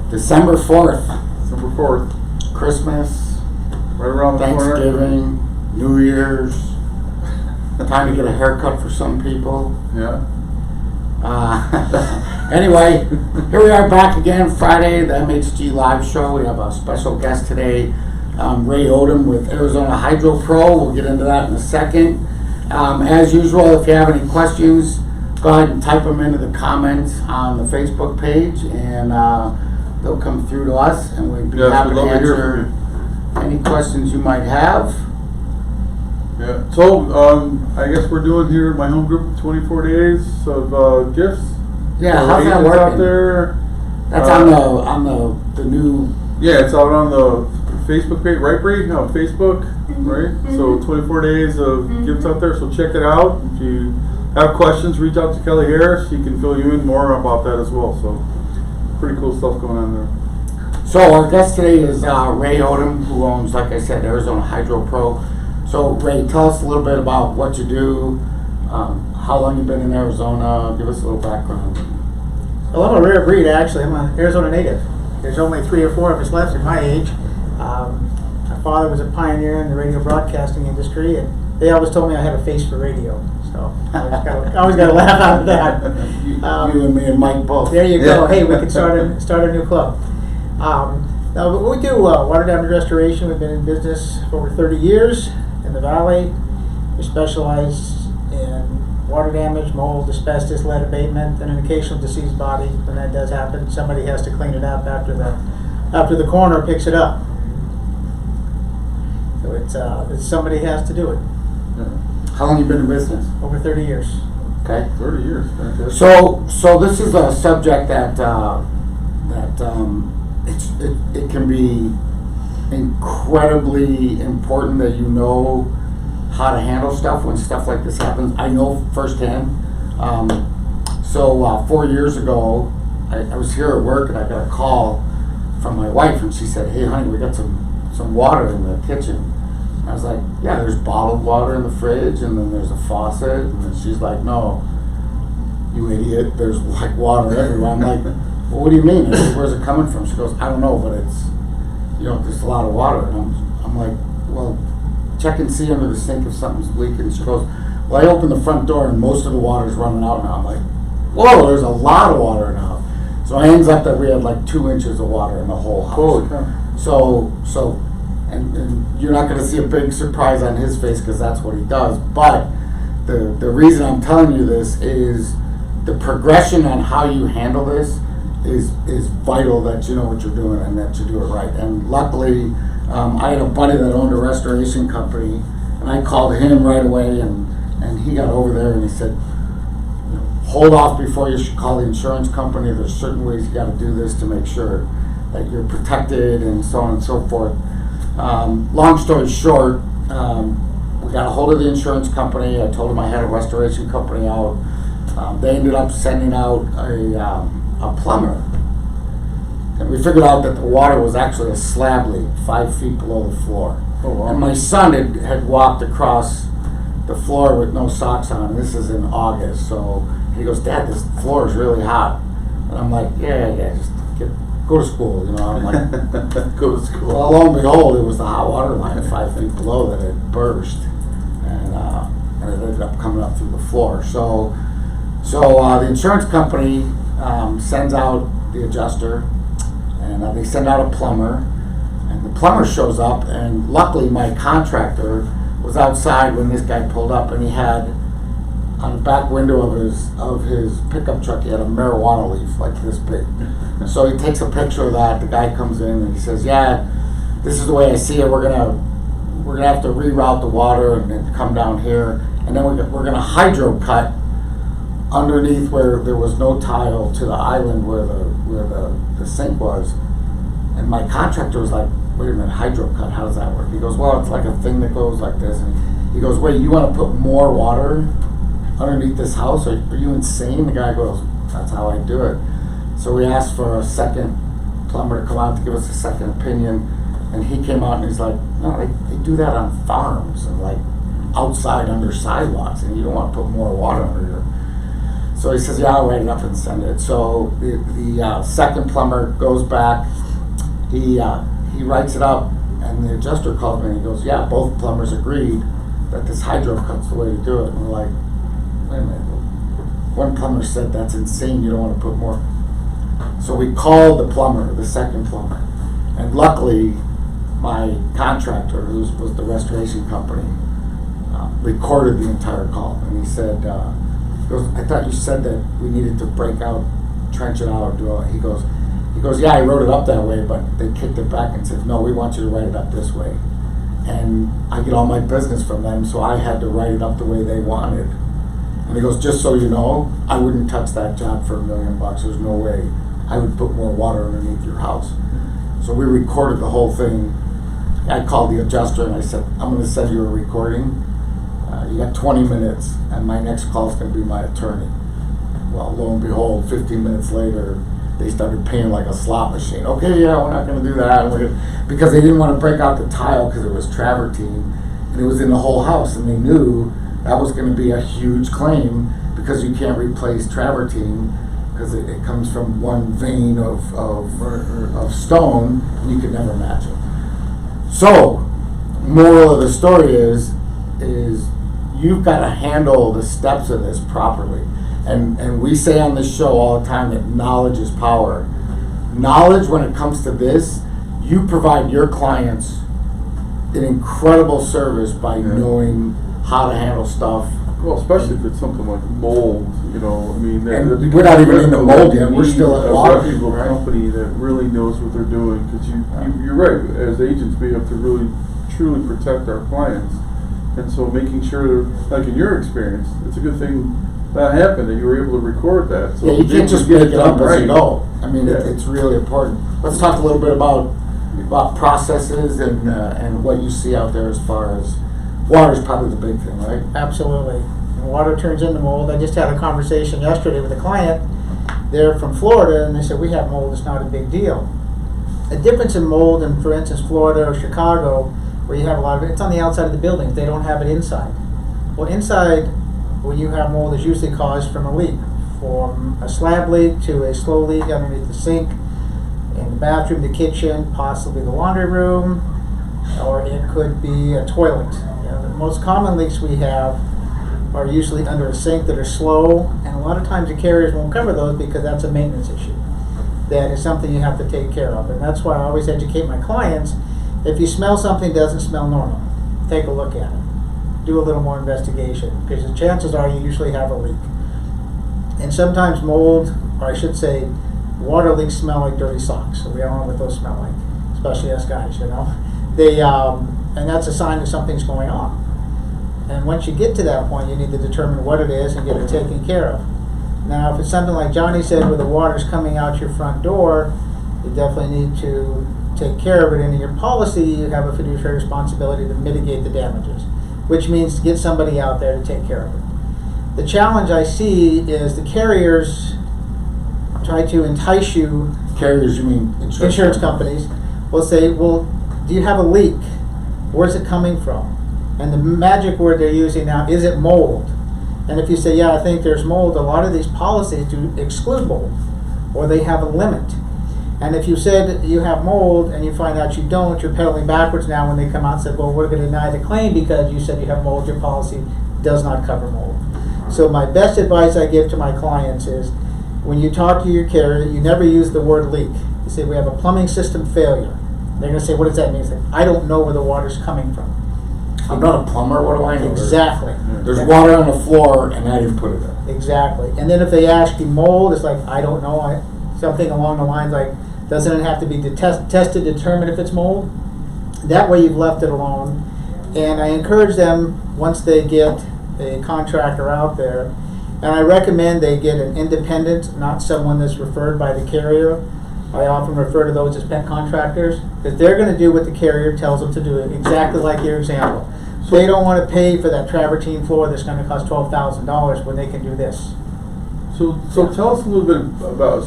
December 4th, December 4th, Christmas, right around the corner. Thanksgiving, New Year's, time to get a haircut for some people. Yeah. Anyway, here we are back again, Friday, the MHG live show. We have a special guest today, Ray Odom with Arizona Hydro Pro. We'll get into that in a second. As usual, if you have any questions, go ahead and type them into the comments on the Facebook page, and they'll come through to us, and we'd be happy to answer any questions you might have. Yeah. So I guess we're doing here at my home group 24 days of gifts. Yeah, how's that working? Out there. That's on the new. Yeah, it's out on the Facebook page, right, Bree? No, Facebook, right? So 24 days of gifts out there. So check it out. If you have questions, reach out to Kelly Harris. She can fill you in more about that as well. So pretty cool stuff going on there. So our guest today is Ray Odom, who owns, like I said, Arizona Hydro Pro. So Ray, tell us a little bit about what you do, how long you've been in Arizona. Give us a little background. Well, I'm a rare breed, actually. I'm an Arizona native. There's only 3 or 4 of us left at my age. My father was a pioneer in the radio broadcasting industry, and they always told me I had a face for radio. So I always got to laugh out of that. You and me and Mike both. There you go. Hey, we could start a new club. Now, we do water damage restoration. We've been in business for over 30 years in the valley. We specialize in water damage, mold, asbestos, lead abatement, and an occasional deceased body. When that does happen, somebody has to clean it up after the coroner picks it up. So it's somebody has to do it. Yeah. How long you been in business? Over 30 years. Okay. 30 years. Fantastic. So this is a subject that it can be incredibly important that you know how to handle stuff when stuff like this happens. I know firsthand. 4 years ago, I was here at work and I got a call from my wife, and she said, "Hey, honey, we got some water in the kitchen." And I was like, "Yeah, there's bottled water in the fridge, and then there's a faucet." And then she's like, "No, you idiot, there's like water everywhere." I'm like, "Well, what do you mean?" I said, "Where's it coming from?" She goes, "I don't know, but it's, there's a lot of water." And I'm like, "Well, check and see under the sink if something's leaking." She goes, "Well, I opened the front door and most of the water's running out now." I'm like, "Whoa, there's a lot of water now." So it ends up that we had like 2 inches of water in the whole house. Holy cow. And you're not going to see a big surprise on his face because that's what he does. But the reason I'm telling you this is the progression on how you handle this is vital, that you know what you're doing and that you do it right. And luckily, I had a buddy that owned a restoration company, and I called him right away, and he got over there and he said, "Hold off before you should call the insurance company. There's certain ways you got to do this to make sure that you're protected," and so on and so forth. Long story short, we got a hold of the insurance company. I told them I had a restoration company out. They ended up sending out a plumber. And we figured out that the water was actually a slab leak 5 feet below the floor. Oh, wow. And my son had walked across the floor with no socks on. This is in August. So he goes, "Dad, this floor is really hot." And I'm like, yeah, just go to school. I'm like, Go to school. well, lo and behold, it was the hot water line 5 feet below that had burst. And it ended up coming up through the floor. So the insurance company sends out the adjuster, and they send out a plumber, and the plumber shows up, and luckily my contractor was outside when this guy pulled up, and he had on the back window of his pickup truck, he had a marijuana leaf like this big. So he takes a picture of that. The guy comes in and he says, "Yeah, this is the way I see it. We're gonna have to reroute the water and then come down here, and then we're gonna hydro cut underneath where there was no tile to the island where the sink was." And my contractor was like, "Wait a minute, hydro cut, how does that work?" He goes, "Well, it's like a thing that goes like this." And he goes, "Wait, you want to put more water underneath this house? Are you insane?" The guy goes, "That's how I do it." So we asked for a second plumber to come out to give us a second opinion, and he came out and he's like, "No, they do that on farms and like outside under sidewalks, and you don't want to put more water under here." So he says, yeah, I'll write it up and send it. So the second plumber goes back, he writes it up, and the adjuster calls me and he goes, yeah, both plumbers agreed that this hydro cut's the way to do it. And we're like, wait a minute. One plumber said, that's insane, you don't want to put more. So we called the plumber, the second plumber. And luckily, my contractor, who was the restoration company, recorded the entire call. And he said, he goes, I thought you said that we needed to break out, trench it out, do all. He goes, yeah, I wrote it up that way, but they kicked it back and said, no, we want you to write it up this way. And I get all my business from them, so I had to write it up the way they wanted. And he goes, just so you know, I wouldn't touch that job for $1 million. There's no way I would put more water underneath your house. So we recorded the whole thing. I called the adjuster and I said, I'm going to send you a recording. You got 20 minutes, and my next call is going to be my attorney. Well, lo and behold, 15 minutes later, they started paying like a slot machine. Okay, yeah, we're not going to do that. Because they didn't want to break out the tile because it was travertine, and it was in the whole house, and they knew that was going to be a huge claim because you can't replace travertine because it comes from one vein of stone, and you could never match it. So, moral of the story is you've got to handle the steps of this properly. And we say on this show all the time that knowledge is power. Knowledge, when it comes to this, you provide your clients an incredible service by knowing how to handle stuff. Well, especially if it's something like mold, I mean. And we're not even in the mold yet. We're still at water. A reputable company that really knows what they're doing, because you're right. As agents, we have to really, truly protect our clients. And so making sure, like in your experience, it's a good thing that happened, that you were able to record that. So yeah, you can't just make it up as you go. I mean, Yeah. it's really important. Let's talk a little bit about processes and what you see out there as far as water is probably the big thing, right? Absolutely. And water turns into mold. I just had a conversation yesterday with a client. They're from Florida, and they said, we have mold, it's not a big deal. A difference in mold in, for instance, Florida or Chicago, where you have a lot of it, it's on the outside of the buildings. They don't have it inside. Well, inside, when you have mold, is usually caused from a leak, from a slab leak to a slow leak underneath the sink, in the bathroom, the kitchen, possibly the laundry room, or it could be a toilet. The most common leaks we have are usually under a sink that are slow, and a lot of times the carriers won't cover those because that's a maintenance issue. That is something you have to take care of, and that's why I always educate my clients. If you smell something doesn't smell normal, take a look at it. Do a little more investigation, because the chances are you usually have a leak. And sometimes mold, or I should say, water leaks smell like dirty socks. So we all know what those smell like, especially us guys, They, and that's a sign that something's going on. And once you get to that point, you need to determine what it is and get it taken care of. Now, if it's something like Johnny said, where the water's coming out your front door, you definitely need to take care of it. And in your policy, you have a fiduciary responsibility to mitigate the damages, which means to get somebody out there to take care of it. The challenge I see is the carriers try to entice you. Carriers, you mean Insurance companies will say, well, do you have a leak? Where's it coming from? And the magic word they're using now, is it mold? And if you say, yeah, I think there's mold, a lot of these policies do exclude mold, or they have a limit. And if you said you have mold and you find out you don't, you're pedaling backwards now when they come out and say, well, we're going to deny the claim because you said you have mold, your policy does not cover mold. So my best advice I give to my clients is, when you talk to your carrier, you never use the word leak. You say, we have a plumbing system failure. They're going to say, what does that mean? Say, I don't know where the water's coming from. I'm not a plumber, what do I know? Exactly. There's water on the floor and I didn't put it in. Exactly. And then if they ask you mold, it's like, I don't know. Something along the lines like, doesn't it have to be tested to determine if it's mold? That way you've left it alone. And I encourage them, once they get a contractor out there, and I recommend they get an independent, not someone that's referred by the carrier. I often refer to those as pet contractors, because they're going to do what the carrier tells them to do, exactly like your example. So they don't want to pay for that travertine floor that's going to cost $12,000 when they can do this. So tell us a little bit about,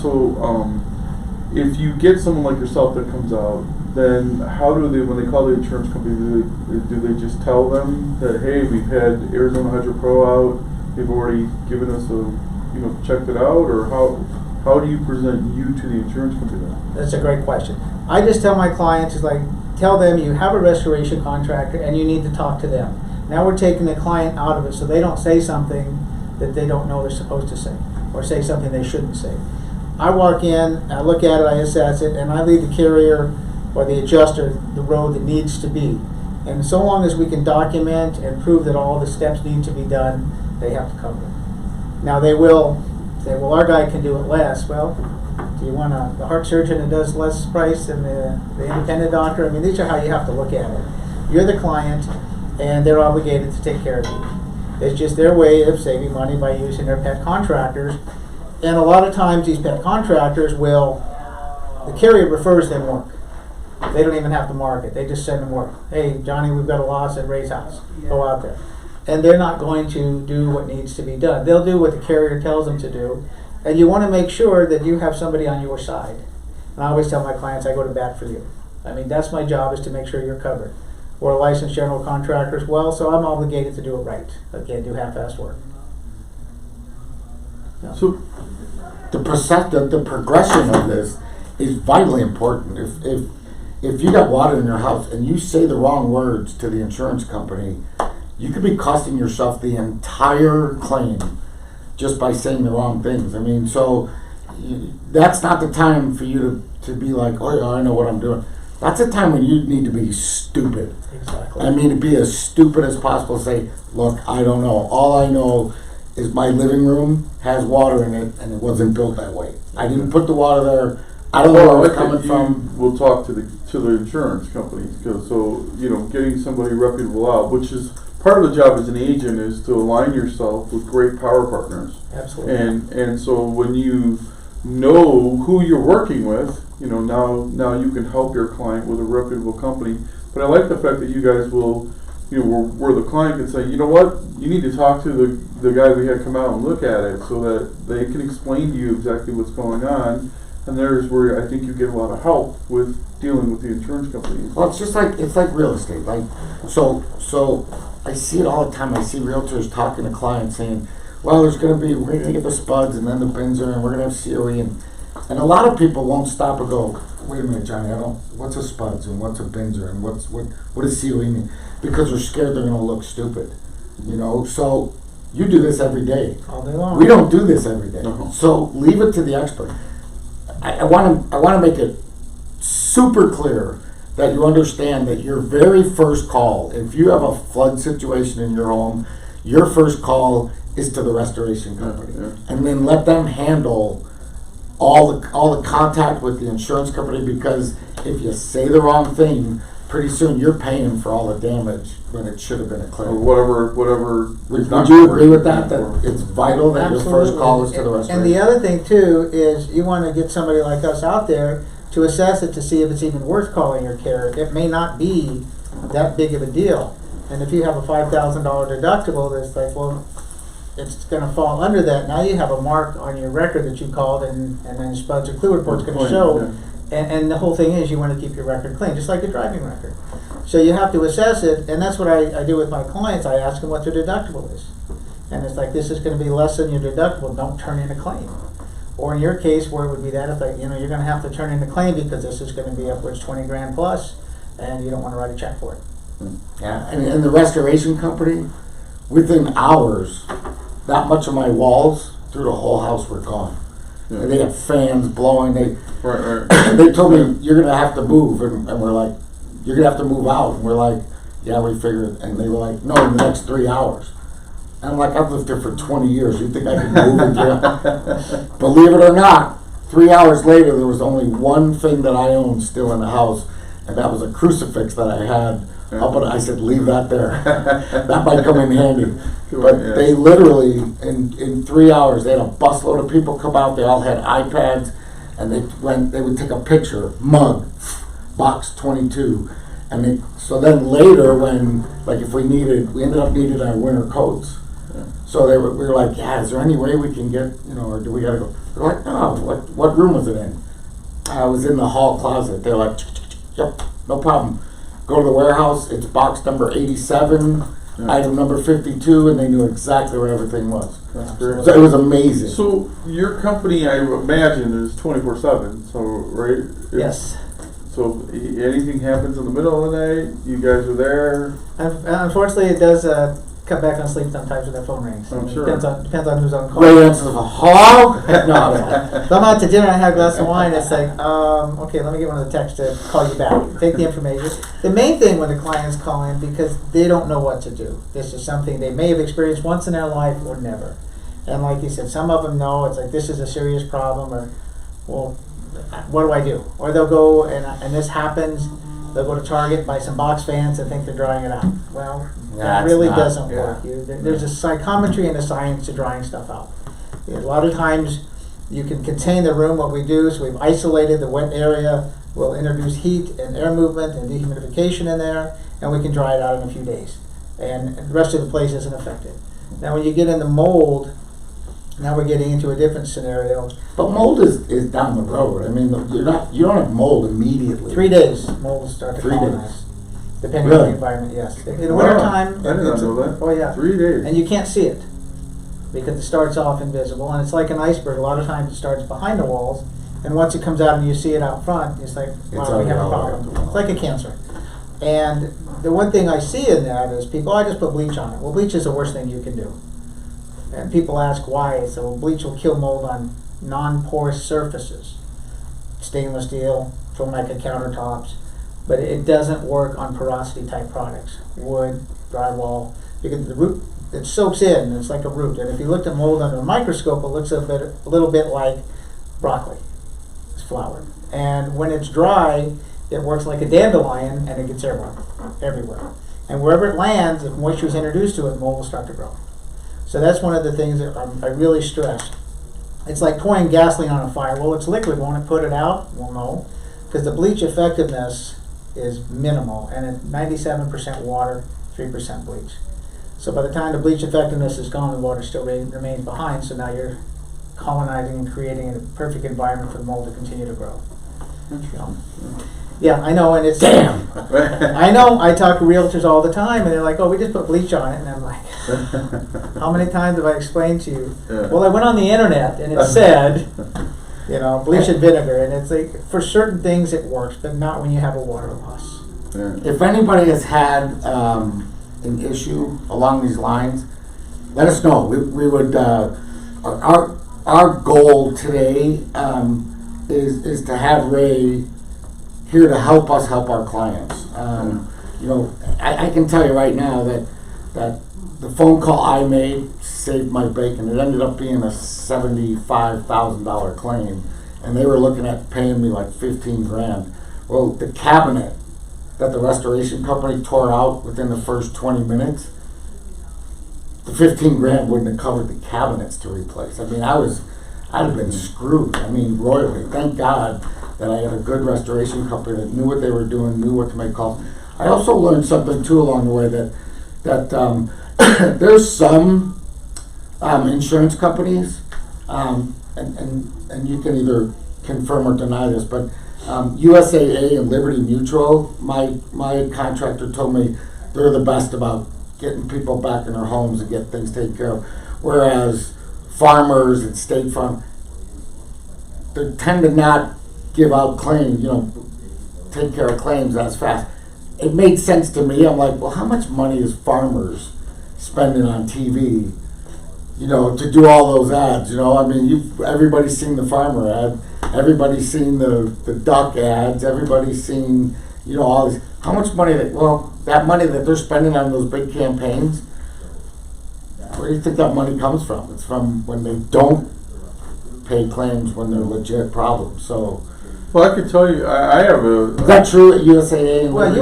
if you get someone like yourself that comes out, then how do they, when they call the insurance company, do they just tell them that, hey, we've had Arizona Hydro Pro out, they've already given us a checked it out, or how do you present you to the insurance company then? That's a great question. I just tell my clients, tell them you have a restoration contractor and you need to talk to them. Now we're taking the client out of it so they don't say something that they don't know they're supposed to say, or say something they shouldn't say. I walk in, I look at it, I assess it, and I lead the carrier or the adjuster the road that needs to be. And so long as we can document and prove that all the steps need to be done, they have to cover it. Now they will say, well, our guy can do it less. Well, do you want the heart surgeon that does less price than the independent doctor? I mean, these are how you have to look at it. You're the client, and they're obligated to take care of you. It's just their way of saving money by using their pet contractors. And a lot of times these pet contractors the carrier refers them work. They don't even have to market. They just send them work. Hey, Johnny, we've got a loss at Ray's house. Go out there. And they're not going to do what needs to be done. They'll do what the carrier tells them to do. And you want to make sure that you have somebody on your side. And I always tell my clients, I go to bat for you. I mean, that's my job, is to make sure you're covered. We're a licensed general contractor as well, so I'm obligated to do it right. I can't do half-assed work. Yeah. So, The progression of this is vitally important. If you got water in your house and you say the wrong words to the insurance company, you could be costing yourself the entire claim just by saying the wrong things. I mean, so that's not the time for you to be like, oh yeah, I know what I'm doing. That's a time when you need to be stupid. Exactly. I mean, to be as stupid as possible. Say, look, I don't know. All I know is my living room has water in it, and it wasn't built that way. I didn't put the water there. I don't know where it's coming from. We'll talk to the insurance companies, because getting somebody reputable out, which is part of the job as an agent, is to align yourself with great power partners. Absolutely. And so when you know who you're working with, now you can help your client with a reputable company. But I like the fact that you guys will, where the client can say, you know what, you need to talk to the guy we had come out and look at it, so that they can explain to you exactly what's going on. And there's where I think you get a lot of help with dealing with the insurance companies. Well, it's like real estate. So I see it all the time. I see realtors talking to clients saying, well, we're gonna get the spuds and then the Binzer, and we're gonna have COE, and a lot of people won't stop and go, wait a minute, Johnny, what's a spuds and what's a Binzer and what does COE mean? Because they're scared they're gonna look stupid. So you do this every day. All day long. We don't do this every day. Uh-huh. So leave it to the expert. I want to make it super clear that you understand that your very first call, if you have a flood situation in your home, your first call is to the restoration company, and then let them handle all the contact with the insurance company, because if you say the wrong thing, pretty soon you're paying for all the damage when it should have been a clear. Or whatever. Would you agree with that? That it's vital that your first call is to the restoration? And the other thing too is you want to get somebody like us out there to assess it to see if it's even worth calling your carrier. It may not be that big of a deal. And if you have a $5,000 deductible, that's like, well, it's going to fall under that. Now you have a mark on your record that you called, and then Spuds or Clue Report's going to show. Yeah. And the whole thing is you want to keep your record clean, just like a driving record. So you have to assess it, and that's what I do with my clients. I ask them what their deductible is. And it's like, this is going to be less than your deductible, don't turn in a claim. Or in your case, where it would be that if you're going to have to turn in a claim because this is going to be upwards 20 grand plus, and you don't want to write a check for it. Yeah, and the restoration company, within hours, that much of my walls through the whole house were gone. Yeah. And they had fans blowing. Right. They told me, you're going to have to move. And we're like, you're going to have to move out. And we're like, yeah, we figured. And they were like, no, in the next 3 hours. And I'm like, I've lived here for 20 years. You think I can move in 3 hours? Believe it or not, 3 hours later, there was only one thing that I owned still in the house. And that was a crucifix that I had. But I said, leave that there. That might come in handy. But they literally, in 3 hours, they had a busload of people come out. They all had iPads, and they would take a picture, mug, box 22. So then later, when, like, if we ended up needing our winter coats. Yeah. So we were like, yeah, is there any way we can get, or do we gotta go? They're like, no, what room was it in? I was in the hall closet. They're like, yep, no problem. Go to the warehouse, it's box number 87, item number 52, and they knew exactly where everything was. That's great. So it was amazing. So your company, I imagine, is 24/7. So right? Yes. So anything happens in the middle of the night, you guys are there. Unfortunately, it does cut back on sleep sometimes when the phone rings. I'm sure. Depends on who's on call. Ray answers the hello? No. If I'm out to dinner and I have a glass of wine, it's like, okay, let me get one of the texts to call you back. Take the information. The main thing when the clients call in, because they don't know what to do. This is something they may have experienced once in their life or never. And like you said, some of them know it's like, this is a serious problem, or, well, what do I do? Or they'll go, and this happens, they'll go to Target, buy some box fans, and think they're drying it out. Well, that That's really not- doesn't yeah. work. There's a psychometry and a science to drying stuff out. A lot of times, you can contain the room. What we do is we've isolated the wet area. We'll introduce heat and air movement and dehumidification in there, and we can dry it out in a few days. And the rest of the place isn't affected. Now, when you get into mold, now we're getting into a different scenario. But mold is down the road. I mean, you don't have mold immediately. 3 days, mold will start to 3 colonize. days. Depending on Really? the environment, yes. In the Wow. wintertime, I did not know that. oh yeah. 3 days. And you can't see it because it starts off invisible, and it's like an iceberg. A lot of times it starts behind the walls, and once it comes out and you see it out front, it's like, wow, we have a problem. It's like a cancer. And the one thing I see in that is people, I just put bleach on it. Well, bleach is the worst thing you can do. And people ask why. So bleach will kill mold on non-porous surfaces, stainless steel, formica countertops, but it doesn't work on porosity type products, wood, drywall, because the root, it soaks in. It's like a root. And if you looked at mold under a microscope, it looks a little bit like broccoli. It's flowered. And when it's dry, it works like a dandelion, and it gets airborne everywhere. And wherever it lands, if moisture is introduced to it, mold will start to grow. So that's one of the things that I really stress. It's like pouring gasoline on a fire. Well, it's liquid. Won't it put it out? Well, no, because the bleach effectiveness is minimal, and it's 97% water, 3% bleach. So by the time the bleach effectiveness is gone, the water still remains behind. So now you're colonizing and creating a perfect environment for the mold to continue to grow. Yeah, I know, and it's Damn. I know. I talk to realtors all the time, and they're like, "Oh, we just put bleach on it," and I'm like, "How many times have I explained to you?" Yeah. Well, I went on the internet, and it said, bleach and vinegar, and it's like for certain things it works, but not when you have a water loss. Yeah. If anybody has had an issue along these lines, let us know. We would our goal today is to have Ray here to help us help our clients. I can tell you right now that the phone call I made saved my bacon. It ended up being a $75,000 claim, and they were looking at paying me like 15 grand. Well, the cabinet that the restoration company tore out within the first 20 minutes, the 15 grand wouldn't have covered the cabinets to replace. I mean, I'd have been screwed. I mean, royally. Thank God that I had a good restoration company that knew what they were doing, knew what to make calls. I also learned something too along the way that there's some insurance companies, and you can either confirm or deny this, but USAA and Liberty Mutual, my contractor told me they're the best about getting people back in their homes and get things taken care of, whereas Farmers and State Farm, they tend to not give out claims, take care of claims as fast. It made sense to me. I'm like, well, how much money is Farmers spending on TV, to do all those ads? I mean, everybody's seen the farmer ad, everybody's seen the duck ads, everybody's seen, all these. How much money that money that they're spending on those big campaigns, where do you think that money comes from? It's from when they don't pay claims when they're legit problems. So, Well, I could tell you, I have a. is that true at USAA? Well,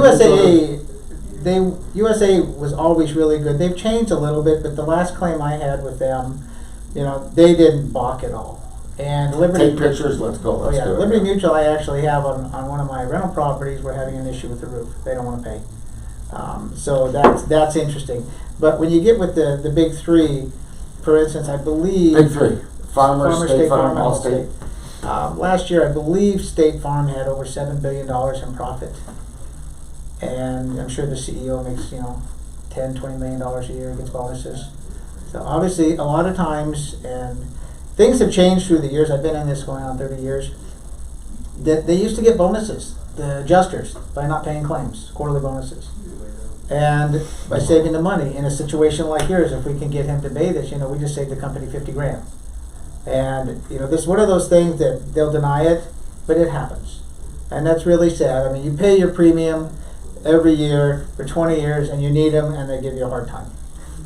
USA was always really good. They've changed a little bit, but the last claim I had with them, they didn't balk at all. And Liberty. Take pictures. Let's go. Let's do it. Liberty Mutual, I actually have on one of my rental properties. We're having an issue with the roof. They don't want to pay. So that's interesting. But when you get with the big three, for instance, I believe Big three: Farmers, State Farm, Allstate. Last year, I believe State Farm had over $7 billion in profit, and I'm sure the CEO makes $10, $20 million a year, gets bonuses. So obviously, a lot of times, and things have changed through the years. I've been in this going on 30 years. That they used to get bonuses, the adjusters, by not paying claims, quarterly bonuses. And by saving the money in a situation like yours, if we can get him to pay this, we just saved the company 50 grand. And this is one of those things that they'll deny it, but it happens. And that's really sad. I mean, you pay your premium every year for 20 years and you need them and they give you a hard time.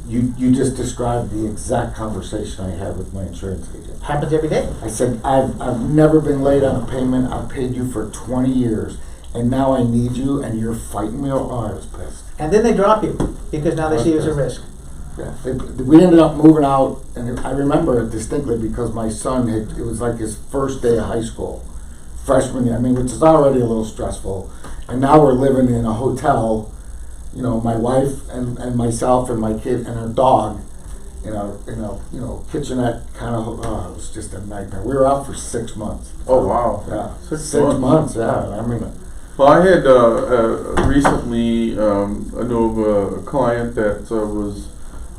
You just described the exact conversation I had with my insurance agent. Happens every day. I said, I've never been late on a payment. I've paid you for 20 years, and now I need you, and you're fighting me. Oh, I was pissed. And then they drop you because now they see you as a risk. Yeah, we ended up moving out, and I remember it distinctly because my son it was like his first day of high school, freshman year. I mean, which is already a little stressful, and now we're living in a hotel. My wife and myself and my kid and our dog, kitchenette kind of. It was just a nightmare. We were out for 6 months. Oh wow! Yeah, 6 months. Yeah, I mean. Well, I had recently I know of a client that was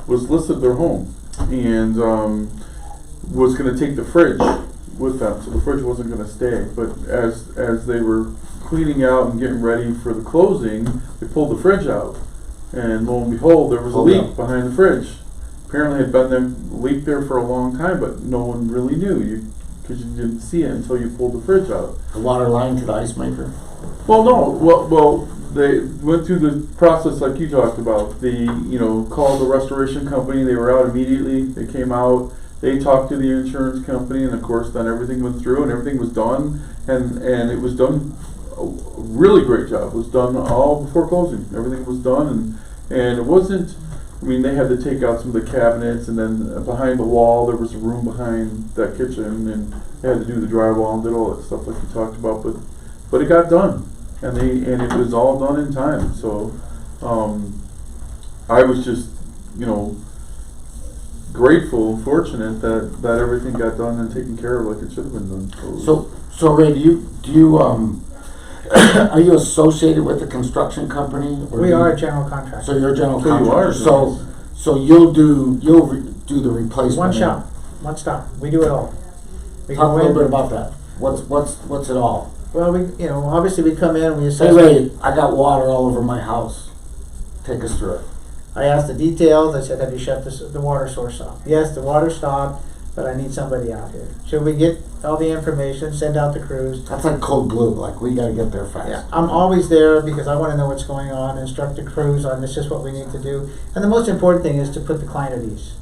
listed their home and was going to take the fridge with them, so the fridge wasn't going to stay. But as they were cleaning out and getting ready for the closing, they pulled the fridge out, and lo and behold, there was a leak behind the fridge. Apparently, it had been there, leaked there for a long time, but no one really knew because you didn't see it until you pulled the fridge out. The water line to the ice maker. Well, no. Well, they went through the process like you talked about. They, called the restoration company. They were out immediately. They came out. They talked to the insurance company, and of course, then everything went through, and everything was done, and it was done. A really great job. It was done all before closing. Everything was done, and it wasn't. I mean, they had to take out some of the cabinets, and then behind the wall there was a room behind that kitchen, and they had to do the drywall and did all that stuff like you talked about. But it got done, and it was all done in time. So I was just grateful, fortunate that everything got done and taken care of like it should have been done. So Ray, do you are you associated with the construction company? We are a general contractor. So you're a general So you contractor. are. So you'll do the replacement. One shop, one stop. We do it all. We Talk a go little in. bit about that. What's it all? Well, obviously we come in, we Hey assess. Ray, I got water all over my house. Take us through it. I asked the details. I said, have you shut the water source off? Yes, the water stopped, but I need somebody out here. Should we get all the information, send out the crews? That's like code blue. Like we gotta get there fast. Yeah, I'm always there because I want to know what's going on, instruct the crews on this is what we need to do. And the most important thing is to put the client at ease.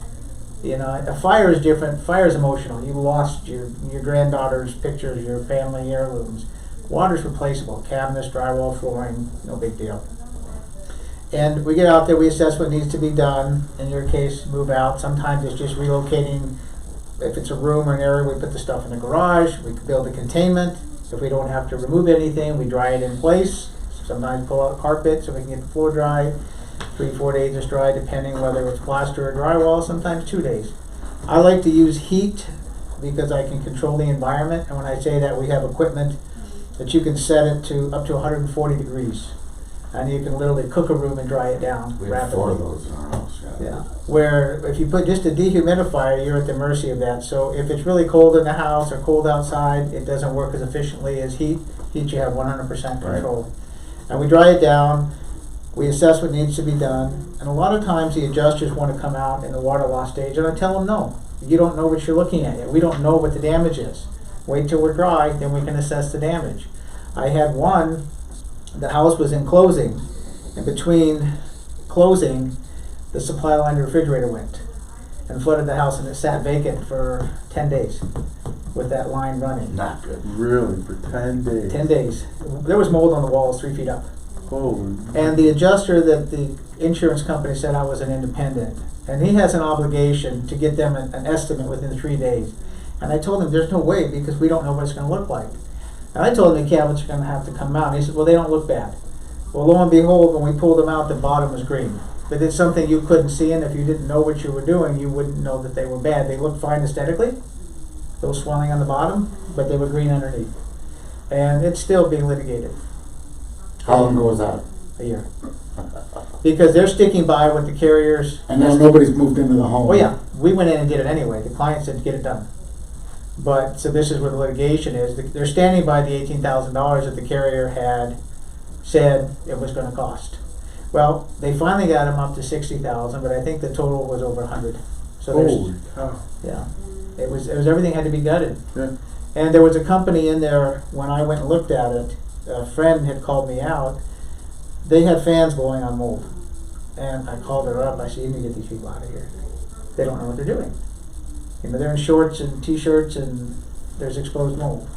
A fire is different. Fire is emotional. You lost your granddaughter's pictures, your family heirlooms. Water's replaceable. Cabinets, drywall, flooring, no big deal. And we get out there, we assess what needs to be done. In your case, move out. Sometimes it's just relocating. If it's a room or an area, we put the stuff in the garage. We build a containment. If we don't have to remove anything, we dry it in place. Sometimes pull out carpet so we can get the floor dry. 3-4 days is dry, depending whether it's plaster or drywall. Sometimes 2 days. I like to use heat because I can control the environment. And when I say that, we have equipment that you can set it to up to 140 degrees. And you can literally cook a room and dry it down We have rapidly. 4 of those in our house. Yeah. Where if you put just a dehumidifier, you're at the mercy of that. So if it's really cold in the house or cold outside, it doesn't work as efficiently as heat. Heat you have 100% control. Right. And we dry it down. We assess what needs to be done. And a lot of times the adjusters want to come out in the water loss stage, and I tell them no. You don't know what you're looking at yet. We don't know what the damage is. Wait till we're dry, then we can assess the damage. I had one. The house was in closing, and between closing, the supply line to the refrigerator went and flooded the house, and it sat vacant for 10 days with that line running. Not good. Really, for 10 days? 10 days. There was mold on the walls 3 feet up. Holy. And the adjuster that the insurance company said I was an independent, and he has an obligation to get them an estimate within 3 days. And I told him there's no way because we don't know what it's going to look like. And I told him the cabinets are going to have to come out. And he said, well, they don't look bad. Well, lo and behold, when we pulled them out, the bottom was green. But it's something you couldn't see, and if you didn't know what you were doing, you wouldn't know that they were bad. They looked fine aesthetically, those swelling on the bottom, but they were green underneath. And it's still being litigated. How long ago was that? a year. Because they're sticking by with the carriers. And now nobody's moved into the home. Oh yeah, we went in and did it anyway. The client said to get it done. But, so this is where the litigation is. They're standing by the $18,000 that the carrier had said it was gonna cost. Well, they finally got them up to 60,000, but I think the total was over 100. So Holy cow. yeah, it was everything had to be gutted. Yeah. And there was a company in there, when I went and looked at it, a friend had called me out. They had fans blowing on mold. And I called her up, I said, you need to get these people out of here. They don't know what they're doing. You know, they're in shorts and t-shirts and there's exposed mold.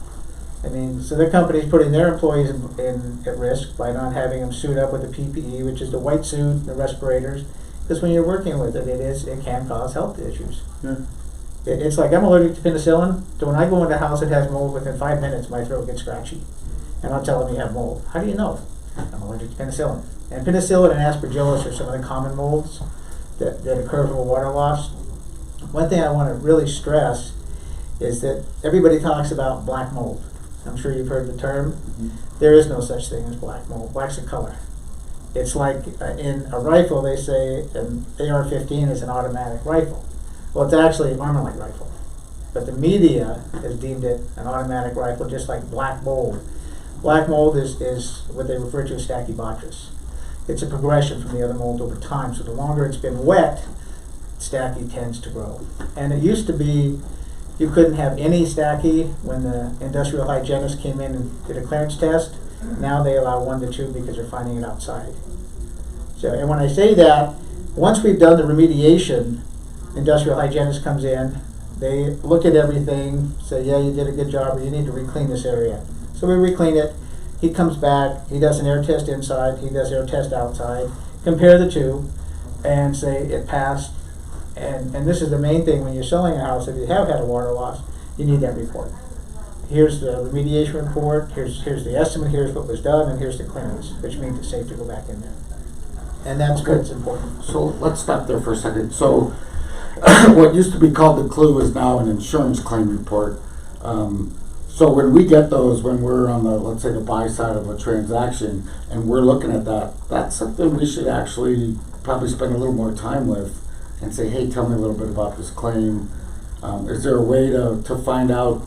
I mean, so their company's putting their employees at risk by not having them suit up with the PPE, which is the white suit, the respirators. Because when you're working with it, it can cause health issues. Yeah. It's like I'm allergic to penicillin, so when I go into a house that has mold, within 5 minutes my throat gets scratchy. And I'll tell them you have mold. How do you know? I'm allergic to penicillin. And penicillin and aspergillus are some of the common molds that occur from water loss. One thing I want to really stress is that everybody talks about black mold. I'm sure you've heard the term. Mm-hmm. There is no such thing as black mold. Black's a color. It's like in a rifle, they say an AR-15 is an automatic rifle. Well, it's actually an Armalite rifle. But the media has deemed it an automatic rifle, just like black mold. Black mold is what they refer to as stachybotrys. It's a progression from the other mold over time. So the longer it's been wet, stachy tends to grow. And it used to be you couldn't have any stachy when the industrial hygienist came in and did a clearance test. Now they allow 1 to 2 because they're finding it outside. So, and when I say that, once we've done the remediation, industrial hygienist comes in, they look at everything, say, yeah, you did a good job, or you need to re-clean this area. So we re-clean it, he comes back, he does an air test inside, he does air test outside, compare the two, and say it passed. And this is the main thing when you're selling a house, if you have had a water loss, you need that report. Here's the remediation report, here's the estimate, here's what was done, and here's the clearance, which means it's safe to go back in there. And that's what's important. So let's stop there for a second. So what used to be called the clue is now an insurance claim report. So when we get those, when we're on the, let's say, the buy side of a transaction, and we're looking at that, that's something we should actually probably spend a little more time with and say, hey, tell me a little bit about this claim. Is there a way to find out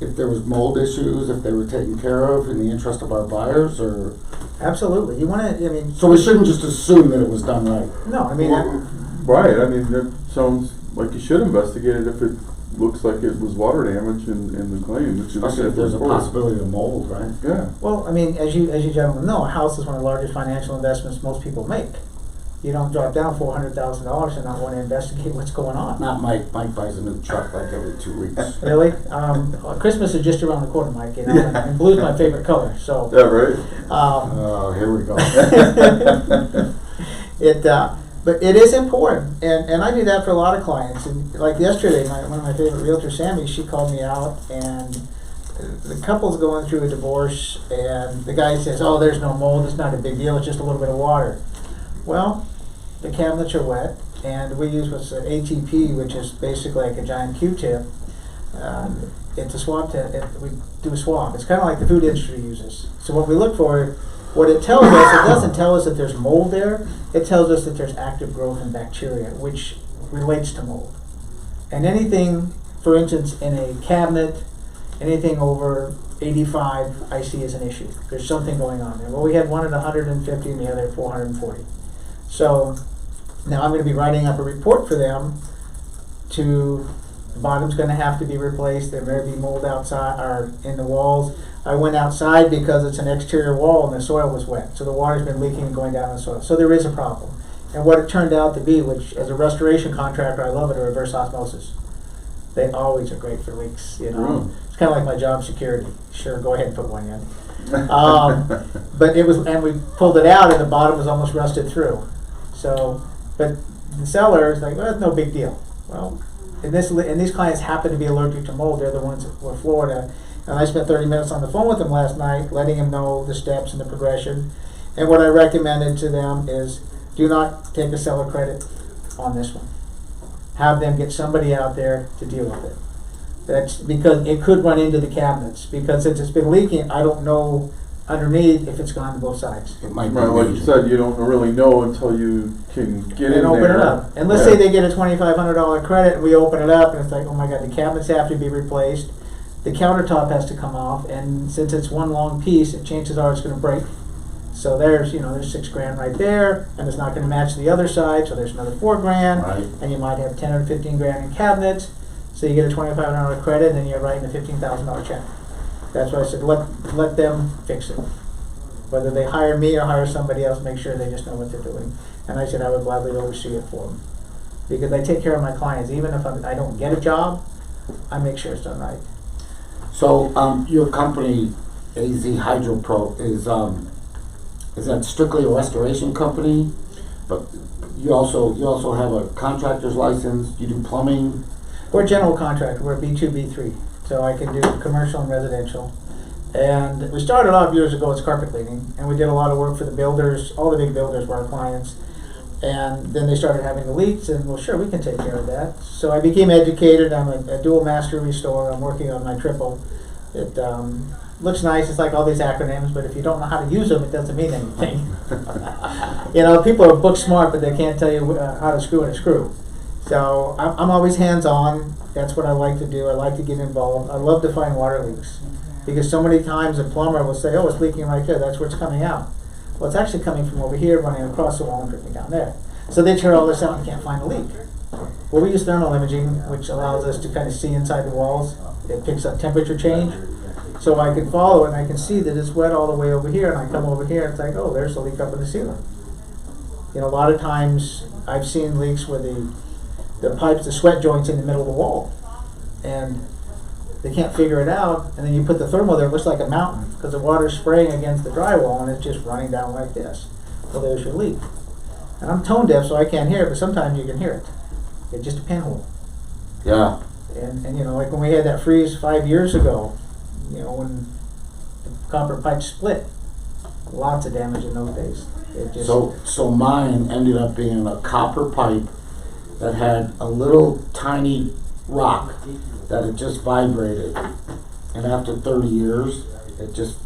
if there was mold issues, if they were taken care of in the interest of our buyers, or? Absolutely. You want to, I mean. So we shouldn't just assume that it was done right. No, I mean. Right, I mean, that sounds like you should investigate it if it looks like it was water damage in the claim. Especially if there's a possibility of mold, right? Yeah. Well, I mean, as you gentlemen know, a house is one of the largest financial investments most people make. You don't drop down $400,000 and not want to investigate what's going on. Not Mike. Mike buys a new truck like every 2 weeks. Really? Christmas is just around the corner, Mike, you know, and blue's my favorite color, so. Yeah, right. Oh, here we go. But it is important, and I do that for a lot of clients. And like yesterday, one of my favorite realtors, Sammy, she called me out, and the couple's going through a divorce, and the guy says, "Oh, there's no mold. It's not a big deal. It's just a little bit of water." Well, the cabinets are wet, and we use what's an ATP, which is basically like a giant Q-tip. It's a swab test. We do a swab. It's kind of like the food industry uses. So what we look for. What it tells us, it doesn't tell us that there's mold there, it tells us that there's active growth in bacteria, which relates to mold. And anything, for instance, in a cabinet, anything over 85, I see as an issue. There's something going on there. Well, we had one at 150 and the other at 440. So now I'm going to be writing up a report for them to, the bottom's going to have to be replaced, there may be mold outside or in the walls. I went outside because it's an exterior wall and the soil was wet. So the water's been leaking and going down the soil. So there is a problem. And what it turned out to be, which as a restoration contractor, I love it, a reverse osmosis. They always are great for leaks, you know. It's kind of like my job security. Sure, go ahead and put one in. But it was, and we pulled it out and the bottom was almost rusted through. So, but the seller is like, well, it's no big deal. Well, and these clients happen to be allergic to mold. They're the ones that were Florida. And I spent 30 minutes on the phone with them last night, letting them know the steps and the progression. And what I recommended to them is do not take a seller credit on this one. Have them get somebody out there to deal with it. That's because it could run into the cabinets. Because since it's been leaking, I don't know underneath if it's gone to both sides. It might be Right, like you major. said, you don't really know until you can get in And there. open it up. And let's Yeah. say they get a $2,500 credit, and we open it up, and it's like, oh my God, the cabinets have to be replaced, the countertop has to come off, and since it's one long piece, chances are it's going to break. So there's $6,000 right there, and it's not going to match the other side, so there's another $4,000, Right. and you might have 10 or 15,000 in cabinets. So you get a $2,500 credit, and then you're writing a $15,000 check. That's why I said let them fix it. Whether they hire me or hire somebody else, make sure they just know what they're doing. And I said I would gladly oversee it for them, because I take care of my clients. Even if I don't get a job, I make sure it's done right. So, your company, AZ Hydro Pro, is that strictly a restoration company? But you also have a contractor's license, you do plumbing? We're a general contractor. We're B2, B3. So I can do commercial and residential. And we started off years ago as carpet cleaning, and we did a lot of work for the builders. All the big builders were our clients. And then they started having the leaks, and well, sure, we can take care of that. So I became educated. I'm a dual master restorer. I'm working on my triple. It looks nice. It's like all these acronyms, but if you don't know how to use them, it doesn't mean anything. People are book smart, but they can't tell you how to screw in a screw. So I'm always hands-on. That's what I like to do. I like to get involved. I love to find water leaks, because so many times a plumber will say, oh, it's leaking right there. That's where it's coming out. Well, it's actually coming from over here, running across the wall and dripping down there. So they tear all this out and can't find a leak. Well, we use thermal imaging, which allows us to kind of see inside the walls. It picks up temperature change. So I can follow it, and I can see that it's wet all the way over here, and I come over here, and it's like, oh, there's a leak up in the ceiling. A lot of times I've seen leaks where the pipes, the sweat joints in the middle of the wall, and they can't figure it out, and then you put the thermal there, it looks like a mountain, because the water's spraying against the drywall, and it's just running down like this. Well, there's your leak. And I'm tone deaf, so I can't hear it, but sometimes you can hear it. It's just a pinhole. Yeah. And like when we had that freeze 5 years ago, when the copper pipe split, lots of damage in those days. It just, So mine ended up being a copper pipe that had a little tiny rock that it just vibrated, and after 30 years, it just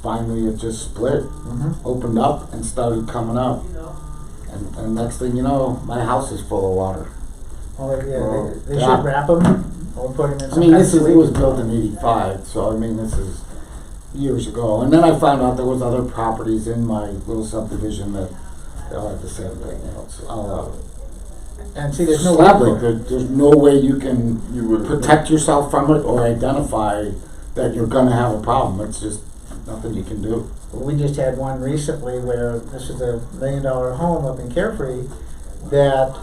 split, opened up, and started coming up, and next thing you know, my house is full of water. they should wrap them or put them in some I mean, kind of it was sleeve. built in '85, so I mean, this is years ago. And then I found out there was other properties in my little subdivision that they all had the same thing. So And see, there's no sadly, way for it. there's no way you can You would protect yourself from it or identify that you're gonna have a problem. It's just nothing you can do. We just had one recently where this is a $1 million home up in Carefree that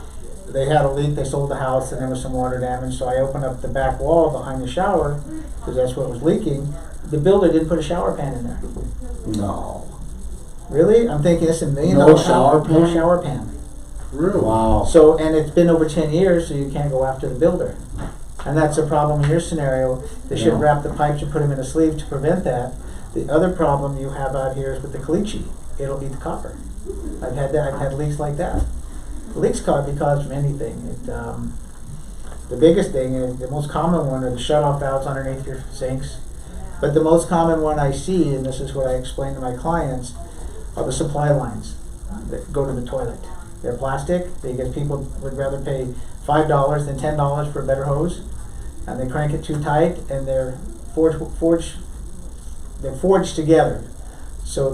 they had a leak. They sold the house and there was some water damage. So I opened up the back wall behind the shower because that's what was leaking. The builder didn't put a shower pan in there. No. Really? I'm thinking it's a $1 million No shower house, no pan? shower pan. Really? Wow. So, and it's been over 10 years, so you can't go after the builder. And that's a problem in your scenario. They should Yeah. wrap the pipes and put them in a sleeve to prevent that. The other problem you have out here is with the caliche. It'll eat the copper. I've had that. I've had leaks like that. Leaks can be caused from anything. The biggest thing is, the most common one are the shutoff valves underneath your sinks. But the most common one I see, and this is what I explain to my clients, are the supply lines that go to the toilet. They're plastic because people would rather pay $5 than $10 for a better hose, and they crank it too tight, and they're forged together. So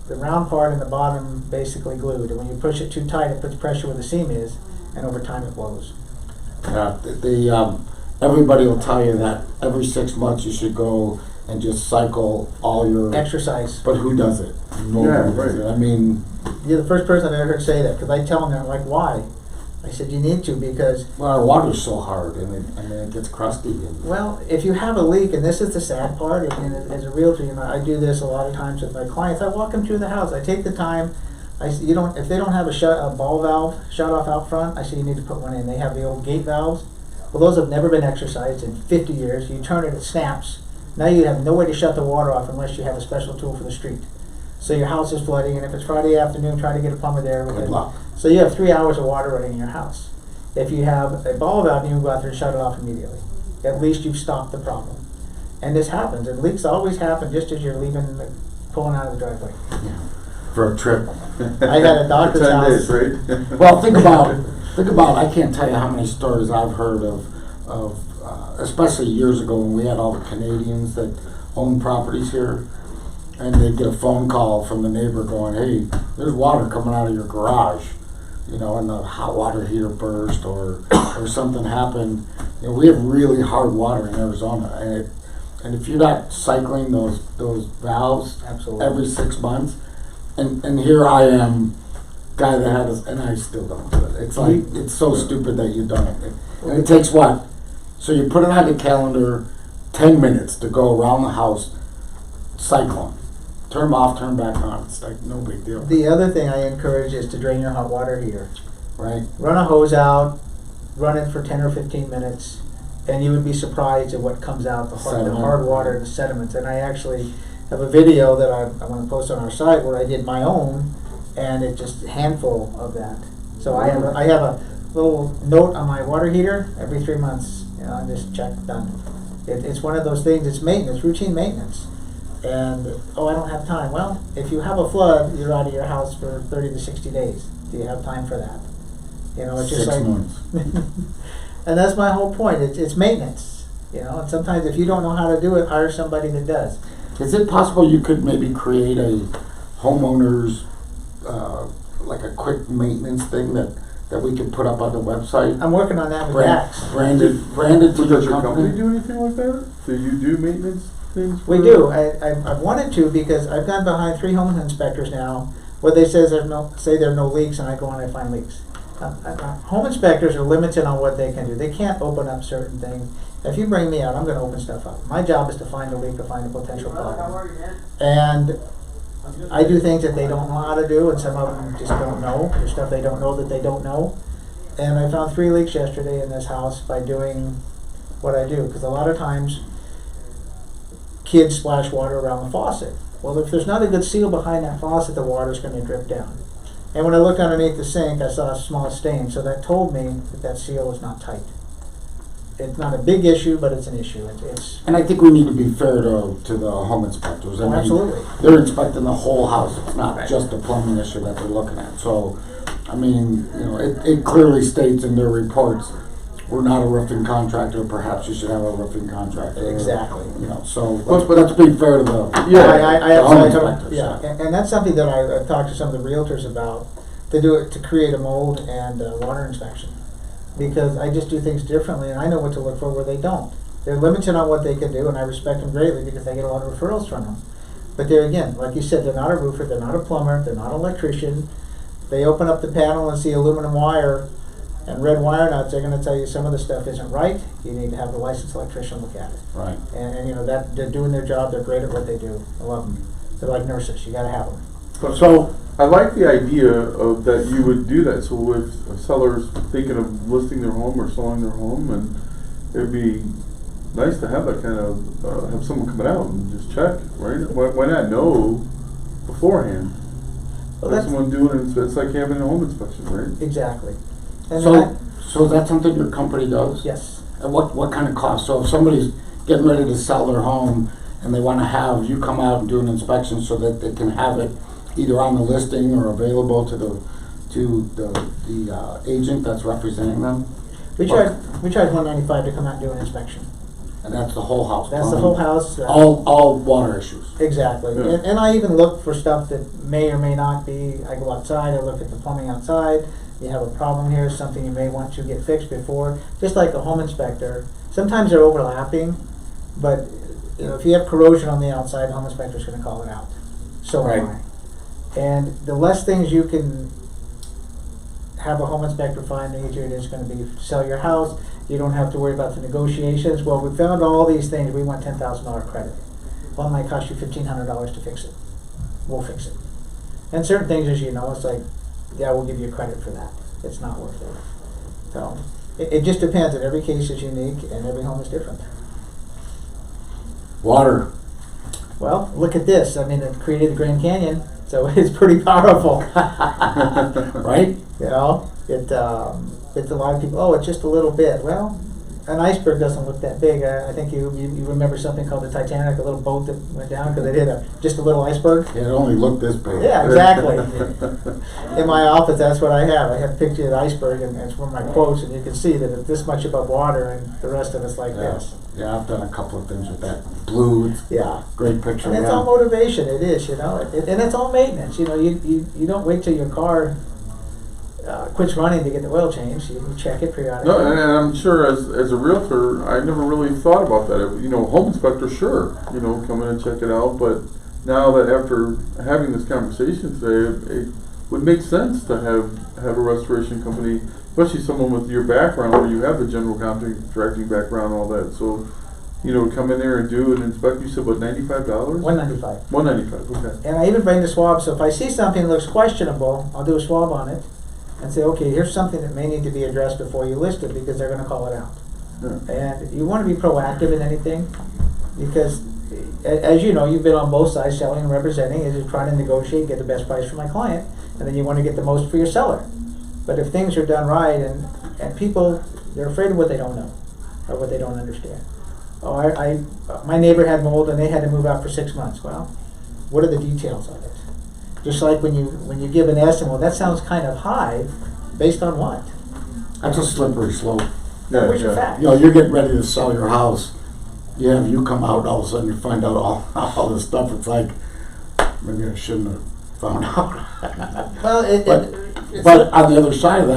the round part and the bottom basically glued, and when you push it too tight, it puts pressure where the seam is, and over time it blows. Everybody will tell you that every 6 months you should go and just cycle all your Exercise. But who does it? Nobody Yeah, does right. it. I mean, You're the first person I've ever heard say that, because I tell them, they're like, why? I said, you need to, because, well, our water's so hard, and it gets crusty. And well, if you have a leak, and this is the sad part, and as a realtor, I do this a lot of times with my clients. I walk them through the house. I take the time. If they don't have a ball valve shut off out front, I say you need to put one in. They have the old gate valves. Well, those have never been exercised in 50 years. You turn it, it snaps. Now you have no way to shut the water off unless you have a special tool for the street. So your house is flooding, and if it's Friday afternoon, try to get a plumber there. Good luck. So you have 3 hours of water running in your house. If you have a ball valve, you can go out there and shut it off immediately. At least you've stopped the problem. And this happens, and leaks always happen just as you're pulling out of the driveway. For a trip. I got a doctor's 10 house. days, right? Well, think about, I can't tell you how many stories I've heard of especially years ago when we had all the Canadians that owned properties here, and they'd get a phone call from the neighbor going, hey, there's water coming out of your garage, you know, and the hot water heater burst or something happened. You know, we have really hard water in Arizona, and if you're not cycling those valves Absolutely. every 6 months, and here I am, guy that had and I still don't do it. It's like, it's so stupid that you've done it. And it takes what? So you put it on the calendar, 10 minutes to go around the house, cycle them. Turn them off, turn them back on. It's like no big deal. The other thing I encourage is to drain your hot water heater. Right? Run a hose out, run it for 10 or 15 minutes, and you would be surprised at what comes out, the Sediment. hard water, the sediments. And I actually have a video that I want to post on our site where I did my own, and it's just a handful of that. So I have a little note on my water heater every 3 months, you know, I just check, done. It's one of those things, it's maintenance, routine maintenance. And, I don't have time. Well, if you have a flood, you're out of your house for 30 to 60 days. Do you have time for that? You know, it's just 6 like... months. And that's my whole point. It's maintenance, you know. And sometimes if you don't know how to do it, hire somebody that does. Is it possible you could maybe create a homeowner's, like a quick maintenance thing that we could put up on the website? I'm working on that with Dax. Branded to Does your your company company? do anything like that? Do you do maintenance things? We for- do. I wanted to because I've gone behind 3 home inspectors now where they say there are no leaks, and I go and I find leaks. Home inspectors are limited on what they can do. They can't open up certain things. If you bring me out, I'm going to open stuff up. My job is to find a leak, to find a potential problem. And I do things that they don't know how to do, and some of them just don't know. There's stuff they don't know that they don't know. And I found 3 leaks yesterday in this house by doing what I do. Because a lot of times, kids splash water around the faucet. Well, if there's not a good seal behind that faucet, the water's going to drip down. And when I looked underneath the sink, I saw a small stain. So that told me that seal is not tight. It's not a big issue, but it's an issue. It's And I think we need to be fair to the home inspectors. I mean, absolutely. they're inspecting the whole house. It's not Right. just a plumbing issue that they're looking at. So, I mean, you know, it clearly states in their reports, we're not a roofing contractor. Perhaps you should have a roofing contractor. Exactly. You know, so let's be fair to the Yeah. the home inspectors. Yeah, and that's something that I've talked to some of the realtors about, to create a mold and water inspection. Because I just do things differently, and I know what to look for where they don't. They're limited on what they can do, and I respect them greatly because I get a lot of referrals from them. But there again, like you said, they're not a roofer, they're not a plumber, they're not an electrician. They open up the panel and see aluminum wire and red wire nuts, they're going to tell you some of the stuff isn't right. You need to have a licensed electrician look at it. Right. And you know, that they're doing their job, they're great at what they do. I love them. They're like nurses, you got to have them. So, I like the idea of that you would do that. So if a seller's thinking of listing their home or selling their home, and it'd be nice to have that kind of have someone coming out and just check, right? Why not know beforehand? Well, Have that's someone doing it. It's like having a home inspection, right? exactly. And so is that something your company does? yes. And what kind of cost? So if somebody's getting ready to sell their home and they want to have you come out and do an inspection so that they can have it either on the listing or available to the agent that's representing them, We charge $195 to come out and do an inspection. and that's the whole house. That's the plumbing, whole house. All water issues. Exactly. Yeah. And I even look for stuff that may or may not be. I go outside, I look at the plumbing outside. You have a problem here, something you may want to get fixed before. Just like a home inspector. Sometimes they're overlapping, but you know, if you have corrosion on the outside, the home inspector's going to call it out. So am Right. I. And the less things you can have a home inspector find, the easier it is going to be to sell your house. You don't have to worry about the negotiations. Well, we found all these things. We want $10,000 credit. Well, it might cost you $1,500 to fix it. We'll fix it. And certain things, as you know, it's like, yeah, we'll give you credit for that. It's not worth it. So it just depends. And every case is unique, and every home is different. Water. Well, look at this. I mean, it created the Grand Canyon, so it's pretty powerful. Right? You know, it's a lot of people. Oh, it's just a little bit. Well, an iceberg doesn't look that big. I think you remember something called the Titanic, a little boat that went down because they hit just a little iceberg. It only looked this big. Yeah, exactly. In my office, that's what I have. I have a picture of the iceberg, and it's one of my quotes, and you can see that it's this much above water, and the rest of it's like this. Yeah, I've done a couple of things with that. Blue, it's Yeah. great picture. And it's all motivation. It is, and it's all maintenance. You don't wait till your car quits running to get the oil changed. You can check it periodically. No, and I'm sure as a realtor, I never really thought about that. Home inspector, sure, come in and check it out. But now that after having this conversation today, it would make sense to have a restoration company, especially someone with your background where you have the general contracting background and all that. So, come in there and do an inspection. You said what, $95? $195. $195. Okay. And I even bring the swab. So if I see something that looks questionable, I'll do a swab on it and say, okay, here's something that may need to be addressed before you list it because they're going to call it out. Yeah. And you want to be proactive in anything because, as you know, you've been on both sides, selling and representing, is you're trying to negotiate, get the best price for my client, and then you want to get the most for your seller. But if things are done right and people, they're afraid of what they don't know or what they don't understand. Oh, my neighbor had mold and they had to move out for 6 months. Well, what are the details of it? Just like when you give an estimate, well, that sounds kind of high, based on what? That's a slippery slope. Yeah, Where's your facts? You're getting ready to sell your house. You come out, all of a sudden you find out all this stuff. It's like, maybe I shouldn't have found out. Well, But on the other side of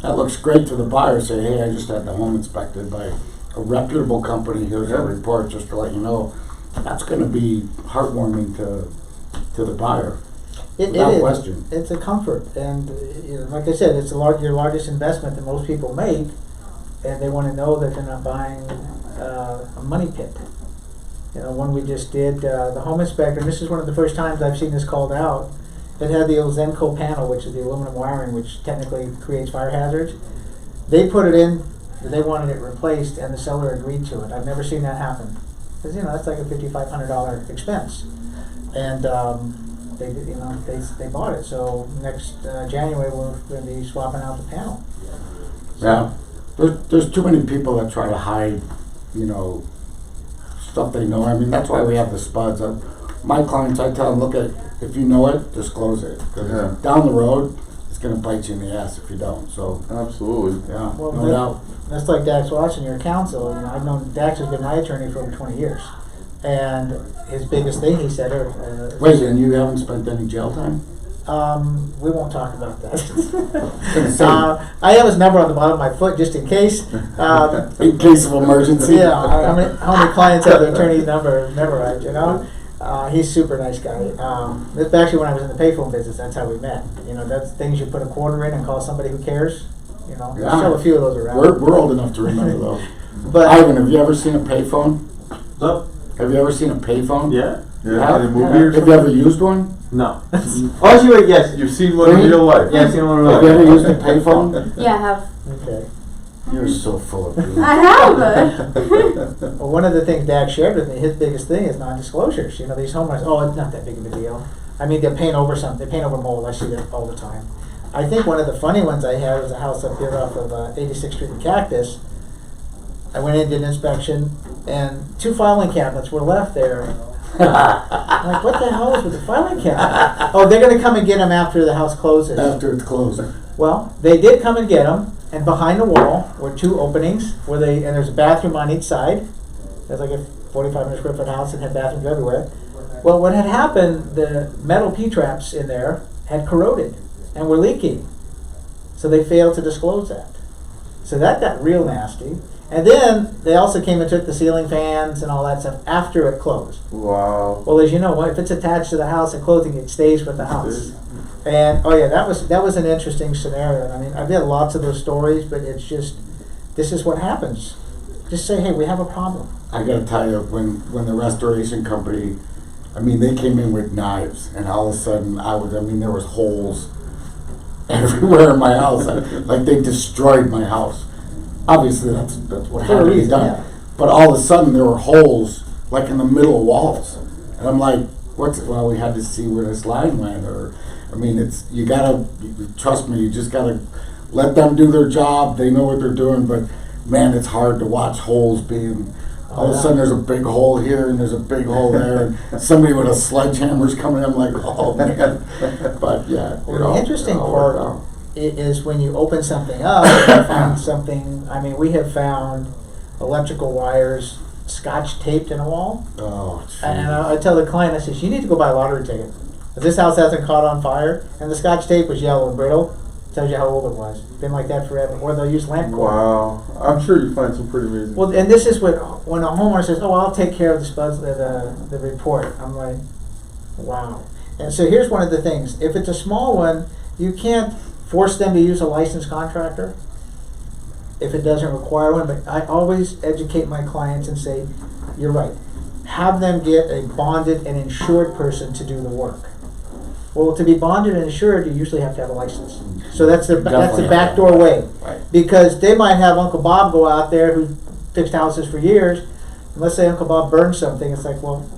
that looks great to the buyer. Say, hey, I just had the home inspected by a reputable company. Here's a report just to let you know. That's going to be heartwarming to the buyer. Without question. It's a comfort, and like I said, it's your largest investment that most people make, and they want to know that they're not buying a money pit. One we just did, the home inspector, and this is one of the first times I've seen this called out. It had the Zenco panel, which is the aluminum wiring, which technically creates fire hazards. They put it in, they wanted it replaced, and the seller agreed to it. I've never seen that happen. Because, that's like a $5,500 expense. And they bought it. So next January, we're going to be swapping out the panel. Yeah. There's too many people that try to hide, stuff they know. I mean, that's why we have the spuds. My clients, I tell them, look at, if you know it, disclose it. Because down the road, it's going to bite you in the ass if you don't. So Absolutely. yeah, Well, no doubt. That's like Dax Watson, your counsel. I've known Dax has been my attorney for over 20 years. And his biggest thing, he said, Wait, and you haven't spent any jail time? we won't talk about that. I have his number on the bottom of my foot just in case. In case of emergency? Yeah, how many clients have their attorney's number memorized, He's a super nice guy. It's actually when I was in the payphone business, that's how we met. That's things you put a quarter in and call somebody who cares. There's still a few of those around. We're old enough to remember those. But Ivan, have you ever seen a payphone? Oh, Have you ever seen a payphone? yeah? Yeah, in a movie or Have something? you ever used one? No. Oh, she wait, yes. You've seen one in real life? Yeah, I've seen one Have you ever really. used a payphone? Yeah, I have. okay. You're so full of beauty. I have. Well, one of the things Dak shared with me, his biggest thing is non-disclosures. These homeowners, it's not that big of a deal. I mean, they're paying over something. They paint over mold. I see that all the time. I think one of the funny ones I had was a house up here off of 86th Street in Cactus. I went in, did an inspection, and 2 filing cabinets were left there. I'm like, what the hell is with the filing cabinet? Oh, they're going to come and get them after the house closes. After it's closed. Well, they did come and get them, and behind the wall were 2 openings and there's a bathroom on each side. There's like a 4,500 square foot house and had bathrooms everywhere. Well, what had happened, the metal P-traps in there had corroded and were leaking. So they failed to disclose that. So that got real nasty. And then they also came and took the ceiling fans and all that stuff after it closed. Wow. Well, as you know, if it's attached to the house and clothing, it stays with the house. And that was an interesting scenario. I mean, I've had lots of those stories, but it's just, this is what happens. Just say, hey, we have a problem. I gotta tell you, when the restoration company, they came in with knives, and all of a sudden there was holes everywhere in my house. Like they destroyed my house. Obviously, that's what had to be done. Yeah. But all of a sudden, there were holes like in the middle of walls, and I'm like, well, we had to see where this line went, trust me, you just gotta let them do their job. They know what they're doing, but man, it's hard to watch holes being. All of a sudden, there's a big hole here and there's a big hole there, and somebody with a sledgehammer's coming. I'm like, oh man. But yeah, Well, the interesting it all part worked out. is when you open something up and you find something. I mean, we have found electrical wires scotch taped in a wall. Oh, And geez. I tell the client, I says, you need to go buy a lottery ticket. If this house hasn't caught on fire and the scotch tape was yellow and brittle, tells you how old it was. It's been like that forever. Or they'll use lamp cord. Wow. I'm sure you find some pretty amazing. Well, and this is what, when a homeowner says, oh, I'll take care of the report. I'm like, wow. And so here's one of the things. If it's a small one, you can't force them to use a licensed contractor if it doesn't require one. But I always educate my clients and say, you're right. Have them get a bonded and insured person to do the work. Well, to be bonded and insured, you usually have to have a license. So that's the Definitely backdoor way. Right. Because they might have Uncle Bob go out there who fixed houses for years, and let's say Uncle Bob burns something, it's like, well,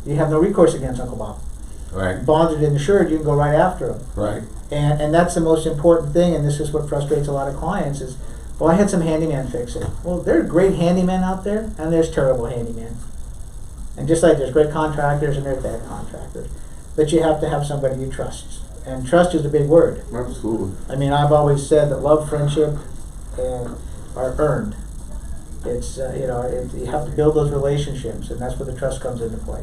you have no recourse against Uncle Bob. Right. Bonded and insured, you can go right after him. Right. And that's the most important thing, and this is what frustrates a lot of clients is, well, I had some handyman fix it. Well, there are great handymen out there, and there's terrible handymen. And just like there's great contractors and there's bad contractors. But you have to have somebody you trust. And trust is a big word. Absolutely. I mean, I've always said that love, friendship, and are earned. It's, you have to build those relationships, and that's where the trust comes into play.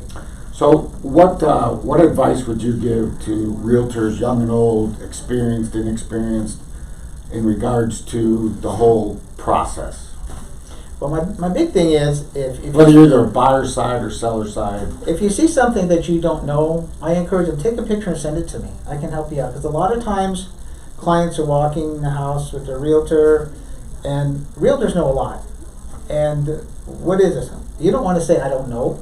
So, what advice would you give to realtors, young and old, experienced, inexperienced, in regards to the whole process? Well, my big thing is, Whether you're either a buyer side or seller side. if you see something that you don't know, I encourage them, take a picture and send it to me. I can help you out. Because a lot of times, clients are walking the house with their realtor, and realtors know a lot. And what is this? You don't want to say, I don't know.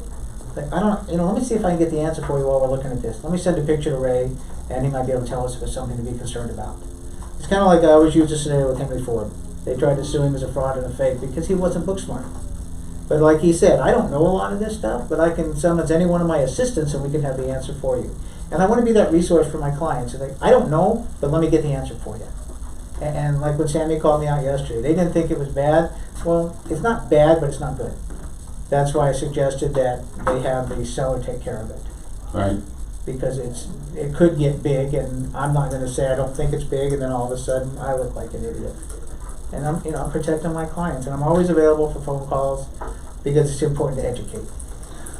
Like, let me see if I can get the answer for you while we're looking at this. Let me send a picture to Ray, and he might be able to tell us if it's something to be concerned about. It's kind of like I always use this scenario with Henry Ford. They tried to sue him as a fraud and a fake because he wasn't book smart. But like he said, I don't know a lot of this stuff, but I can summons any one of my assistants and we can have the answer for you. And I want to be that resource for my clients. And I don't know, but let me get the answer for you. And like when Sammy called me out yesterday, they didn't think it was bad. Well, it's not bad, but it's not good. That's why I suggested that they have the seller take care of it. Right. Because it could get big, and I'm not going to say I don't think it's big, and then all of a sudden I look like an idiot. And I'm protecting my clients, and I'm always available for phone calls because it's important to educate.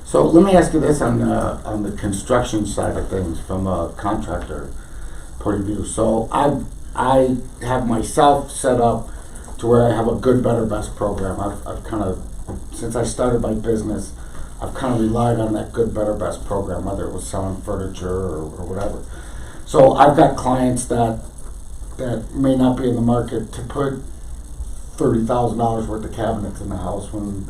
So let me ask you this on the construction side of things from a contractor point of view. So I have myself set up to where I have a good, better, best program. I've kind of, since I started my business, I've kind of relied on that good, better, best program, whether it was selling furniture or whatever. So I've got clients that may not be in the market to put $30,000 worth of cabinets in the house when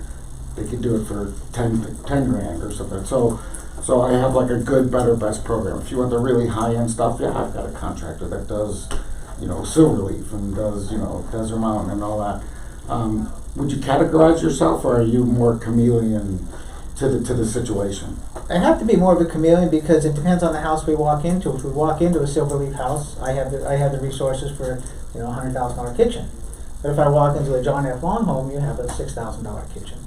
they could do it for 10 grand or something. So I have like a good, better, best program. If you want the really high-end stuff, yeah, I've got a contractor that does, Silver Leaf and does, Desert Mountain and all that. Would you categorize yourself, or are you more chameleon to the situation? I have to be more of a chameleon because it depends on the house we walk into. If we walk into a Silver Leaf house, I have the resources for a $100,000 kitchen. But if I walk into a John F. Long home, you have a $6,000 kitchen.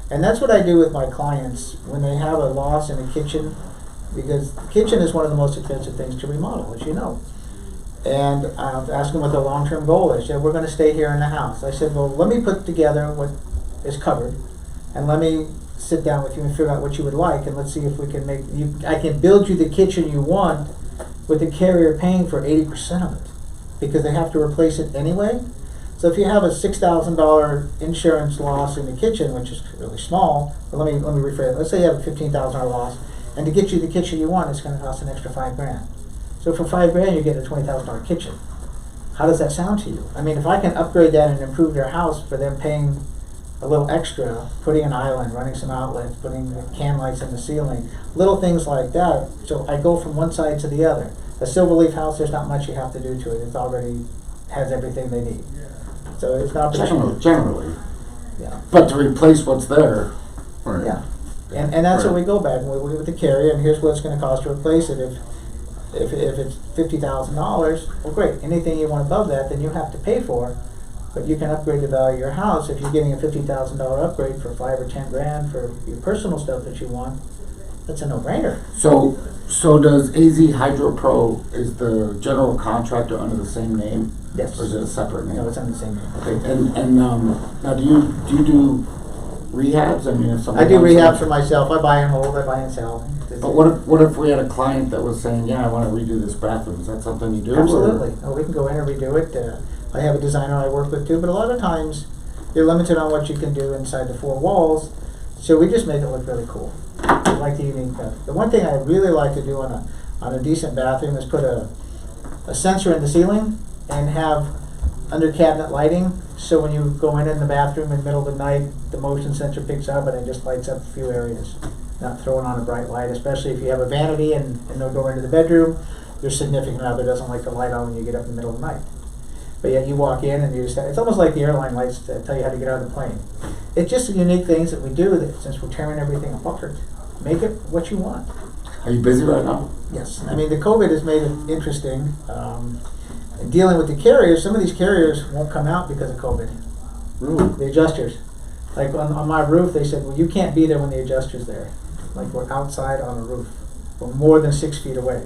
And that's what I do with my clients when they have a loss in a kitchen, because the kitchen is one of the most expensive things to remodel, as you know. And I ask them what their long-term goal is. They said, we're going to stay here in the house. I said, well, let me put together what is covered, and let me sit down with you and figure out what you would like, and let's see if we can make you. I can build you the kitchen you want with the carrier paying for 80% of it, because they have to replace it anyway. So if you have a $6,000 insurance loss in the kitchen, which is really small, but let me rephrase it. Let's say you have a $15,000 loss, and to get you the kitchen you want, it's going to cost an extra $5 grand. So for $5 grand, you get a $20,000 kitchen. How does that sound to you? I mean, if I can upgrade that and improve their house for them paying a little extra, putting an island, running some outlets, putting can lights in the ceiling, little things like that. So I go from one side to the other. A Silver Leaf house, there's not much you have to do to it. It already has everything they need. So it's not Generally. Yeah. But to replace what's there. Right. Yeah. And that's Right. what we go back with the carrier, and here's what it's going to cost to replace it. If it's $50,000, well, great. Anything you want above that, then you have to pay for. but you can upgrade the value of your house. If you're getting a $50,000 upgrade for 5 or 10 grand for your personal stuff that you want, that's a no-brainer. So does AZ Hydro Pro, is the general contractor under the same name? Yes. Or is it a separate name? No, it's on the same name. Okay, and now do you do rehabs? I mean, if I somebody do wants rehabs to- for myself. I buy and hold, I buy and sell. But what if we had a client that was saying, yeah, I want to redo this bathroom? Is that something you do? or- Absolutely. Oh, we can go in and redo it. I have a designer I work with too, but a lot of times you're limited on what you can do inside the 4 walls, so we just make it look really cool. I like the unique stuff. The one thing I really like to do on a decent bathroom is put a sensor in the ceiling and have under cabinet lighting, so when you go in the bathroom in the middle of the night, the motion sensor picks up and it just lights up a few areas. Not throwing on a bright light, especially if you have a vanity and no door into the bedroom. Your significant other doesn't like the light on when you get up in the middle of the night. But yet you walk in and you just, it's almost like the airline lights that tell you how to get out of the plane. It's just unique things that we do that, since we're tearing everything apart, make it what you want. Are you busy right now? Yes, I mean, the COVID has made it interesting. In dealing with the carriers, some of these carriers won't come out because of COVID. Really? The adjusters. Like on my roof, they said, well, you can't be there when the adjuster's there. Like we're outside on a roof. We're more than 6 feet away.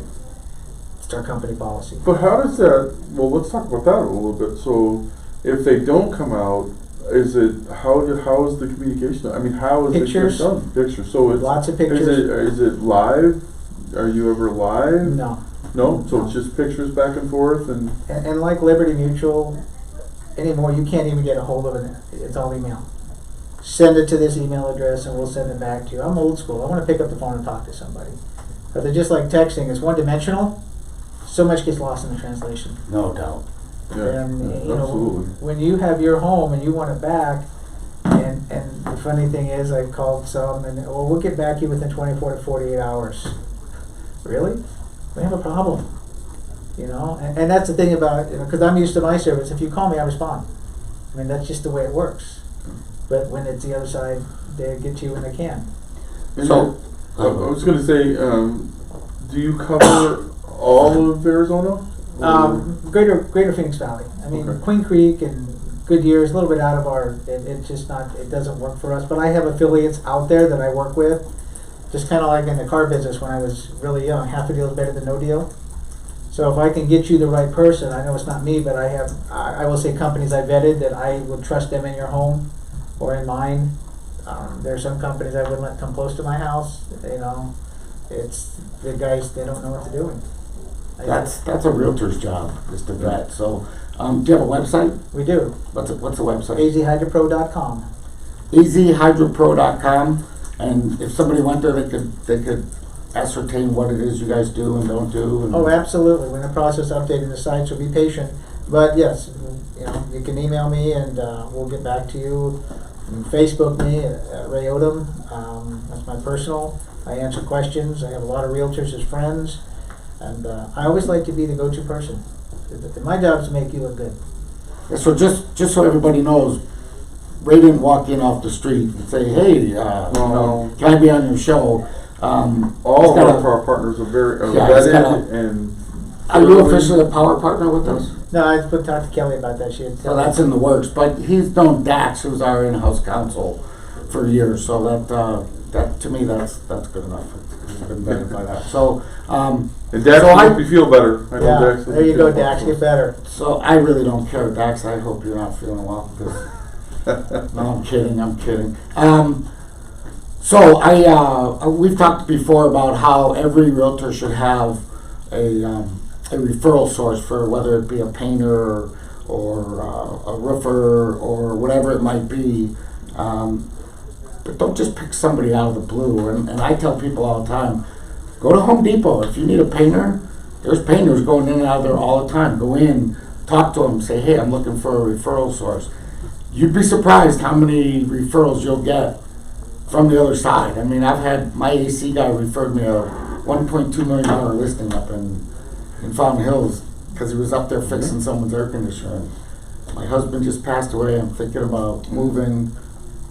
It's our company policy. But how does that, well, let's talk about that a little bit. So if they don't come out, is it, how is the communication? I mean, how is Pictures. it done? Pictures. So it's, Lots of pictures. is it live? Are you ever live? No. No? So No. it's just pictures back and forth and, And like Liberty Mutual, anymore, you can't even get a hold of it. It's all email. Send it to this email address and we'll send it back to you. I'm old school. I want to pick up the phone and talk to somebody. But they're just like texting. It's one-dimensional. So much gets lost in the translation. No doubt. yeah, And you absolutely. know, when you have your home and you want it back, and the funny thing is, I called some and well, we'll get back to you within 24 to 48 hours. Really? We have a problem. You know, and that's the thing about, you know, because I'm used to my service. If you call me, I respond. I mean, that's just the way it works. But when it's the other side, they get you when they can. And So, I was going to say, do you cover all of Arizona? Greater Phoenix Valley. I mean, Okay. Queen Creek and Goodyear is a little bit out of our. It's just not. It doesn't work for us. But I have affiliates out there that I work with. Just kind of like in the car business when I was really young. Half a deal is better than no deal. So if I can get you the right person, I know it's not me, but I will say companies I vetted that I would trust them in your home or in mine. There are some companies I wouldn't let come close to my house. You know, it's the guys, they don't know what they're doing. that's a realtor's job, is to vet. So, do you have a website? We do. What's the website? azhydropro.com. azhydropro.com, and if somebody went there, they could ascertain what it is you guys do and don't do. And Oh, absolutely. We're in the process of updating the site, so be patient. But yes, you know, you can email me and we'll get back to you. You can Facebook me at Ray Odom. That's my personal. I answer questions. I have a lot of realtors as friends, and I always like to be the go-to person. My job is to make you look good. Yeah, so just so everybody knows, Ray didn't walk in off the street and say, "Hey, you know, can I be on your show?" All he's got of a- our partners are very Yeah, he's got vetted and. Are you officially a power partner with us? No, I put talk to Kelly about that. She had So that's in the works, but he's known Dax, who's our in-house counsel, for years. So that to me, that's good enough. He's been vetted by that. So And Dax So will I- make you feel better. I know yeah, Dax will there make you go, feel Dax. better. Get better. So I really don't care, Dax. I hope you're not feeling well. 'Cause no, I'm kidding. So we've talked before about how every realtor should have a referral source for whether it be a painter or a roofer or whatever it might be. But don't just pick somebody out of the blue. And I tell people all the time, go to Home Depot. If you need a painter, there's painters going in and out of there all the time. Go in, talk to them, say, hey, I'm looking for a referral source. You'd be surprised how many referrals you'll get from the other side. I mean, I've had my AC guy referred me a $1.2 million listing up in Fountain Hills because he was up there fixing someone's air conditioner. My husband just passed away. I'm thinking about moving.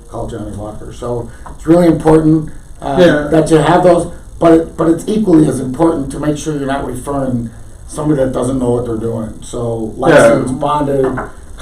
Call Johnny Walker. So it's really important that you have those, but it's equally as important to make sure you're not referring somebody that doesn't know what they're doing. So licensed, bonded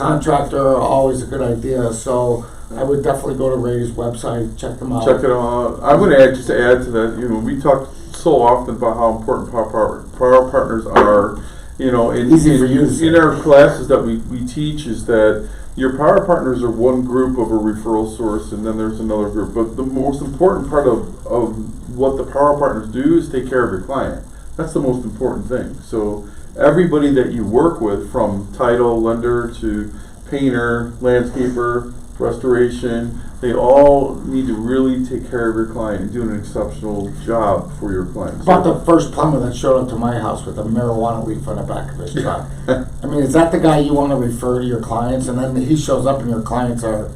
contractor are always a good idea, so I would definitely go to Ray's website, check them out. Check it out. I'm going to just add to that. We talk so often about how important power partners are. Easy for you to say. In our classes that we teach is that your power partners are one group of a referral source, and then there's another group. But the most important part of what the power partners do is take care of your client. That's the most important thing. So everybody that you work with, from title, lender to painter, landscaper, restoration, they all need to really take care of your client and do an exceptional job for your client. About the first plumber that showed up to my house with a marijuana leaf on the back of his truck. I mean, is that the guy you want to refer to your clients? And then he shows up and your clients are,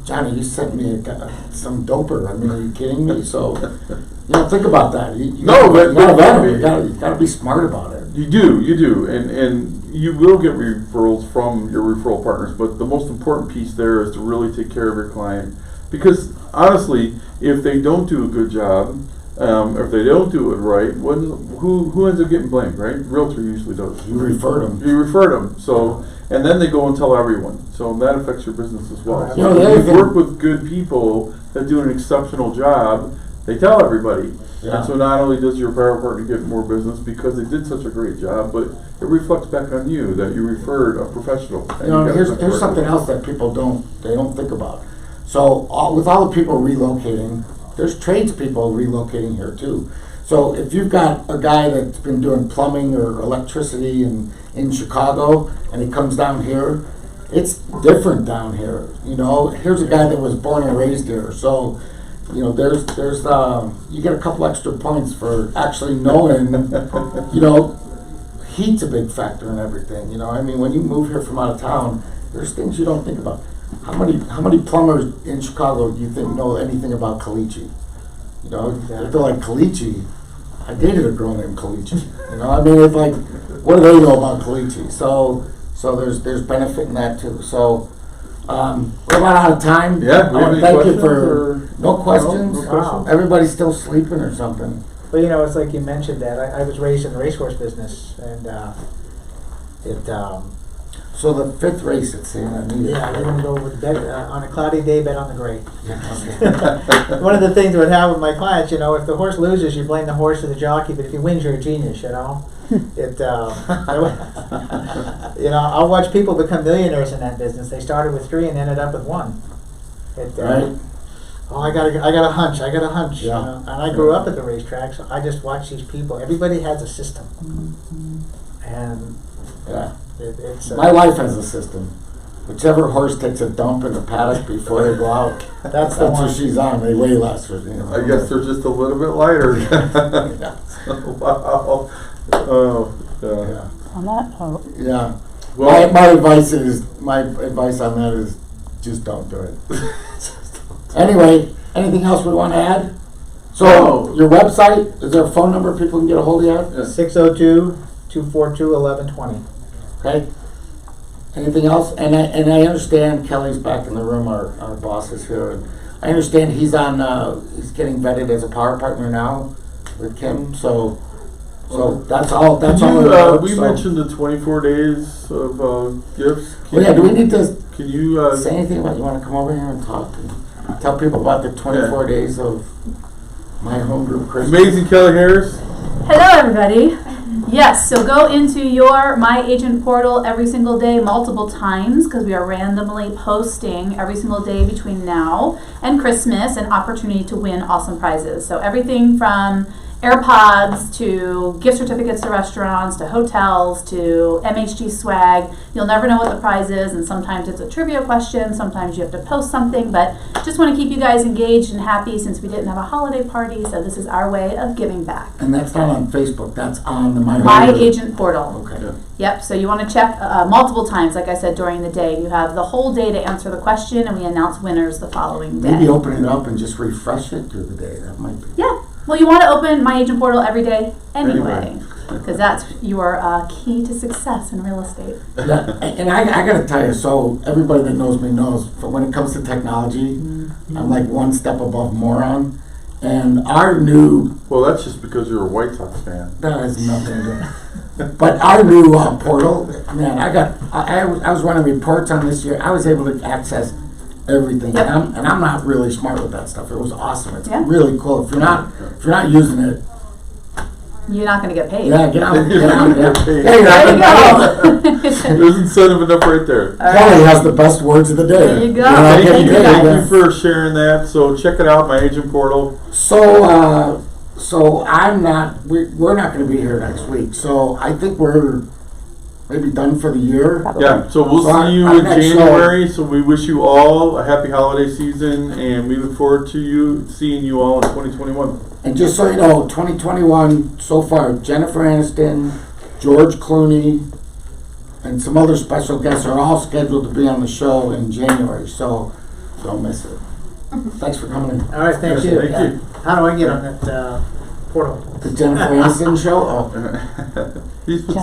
Johnny, you sent me some doper. I mean, are you kidding me? So, think about that. You gotta be smart about it. You do, and you will get referrals from your referral partners, but the most important piece there is to really take care of your client. Because honestly, if they don't do a good job, or if they don't do it right, who ends up getting blamed, right? Realtor usually does. You referred them. You referred them, so, and then they go and tell everyone. So that affects your business as well. You know, So the if other you thing- work with good people that do an exceptional job, they tell everybody. Yeah. And so not only does your power partner get more business because they did such a great job, but it reflects back on you that you referred a professional. And you got Here's a good something work. else that people don't think about. So with all the people relocating, there's tradespeople relocating here too. So if you've got a guy that's been doing plumbing or electricity in Chicago and he comes down here, it's different down here. Here's a guy that was born and raised here. So there's you get a couple extra points for actually knowing, heat's a big factor in everything. I mean, when you move here from out of town, there's things you don't think about. How many plumbers in Chicago do you think know anything about caliche? If they're like caliche, I dated a girl named caliche. I mean, it's like, what do they know about caliche? So there's benefit in that too. So we're about out of time. Yeah, I want to thank you for no questions. No questions. Everybody's still sleeping or something. Well, it's like you mentioned that I was raised in the racehorse business, and So the fifth race at San Anita. yeah, they're gonna go with bet on a cloudy day, bet on the gray. Yeah. One of the things that would happen with my clients, if the horse loses, you blame the horse or the jockey, but if he wins, you're a genius. I'll watch people become millionaires in that business. They started with 3 and ended up with 1. Right. Oh, I got a hunch. Yeah. And I grew up at the racetrack, so I just watch these people. Everybody has a system, and Yeah. it's My wife has a system. Whichever horse takes a dump in the paddock before they go out, That's the one. what she's on. They weigh less. I guess they're just a little bit lighter. Yeah. Wow. Oh, yeah. Yeah. On that note, Yeah. Well, my advice on that is just don't do it. Anyway, anything else we want to add? So No. your website, is there a phone number people can get a hold of you? 602-242-1120. Okay. Anything else? And I understand Kelly's back in the room. Our boss is here. And I understand he's he's getting vetted as a power partner now with Kim. So that's all. That's all. we mentioned the 24 days of gifts. Do we need to Can you say anything about? You want to come over here and talk and tell people about the 24 days of my home group Christmas? Amazing Kelly Harris? hello everybody. Yes, so go into your My Agent portal every single day, multiple times, because we are randomly posting every single day between now and Christmas an opportunity to win awesome prizes. So everything from AirPods to gift certificates to restaurants to hotels to MHG swag. You'll never know what the prize is, and sometimes it's a trivia question, sometimes you have to post something, but just want to keep you guys engaged and happy since we didn't have a holiday party, so this is our way of giving back. And that's not on Facebook. That's on the My My Home Group. Agent portal. Okay. Yeah. Yep, so you want to check multiple times, like I said, during the day. You have the whole day to answer the question, and we announce winners the following day. Maybe open it up and just refresh it through the day. That might be. Yeah, well, you want to open My Agent portal every day anyway, Anyway. because that's your key to success in real estate. Yeah, and I got to tell you, so everybody that knows me knows, but when it comes to technology, I'm like one step above moron. And our new, Well, that's just because you're a White Sox fan. that has nothing to do. But our new portal, man, I was running reports on this year. I was able to access everything, Yep. and I'm not really smart with that stuff. It was awesome. It's Yeah. really cool. If you're not using it, You're not gonna get paid. yeah, get out. Yeah, You're not gonna get paid. Yeah, you're not There you gonna go. There's incentive enough right there. All Kelly right. has the best words of the day. There you go. You're not Thank getting you, paid, guys. Thank yeah. you for sharing that. So check it out, my agent portal. So I'm not. We're not going to be here next week. So I think we're maybe done for the year. Yeah, so we'll So see you our in next show- January. So we wish you all a happy holiday season, and we look forward to seeing you all in 2021. And just so you know, 2021 so far, Jennifer Aniston, George Clooney, and some other special guests are all scheduled to be on the show in January. So don't miss it. Thanks for coming in. All right, thank Yes, you. thank you. How do I get on that portal? The Jennifer Aniston show. Oh. Please put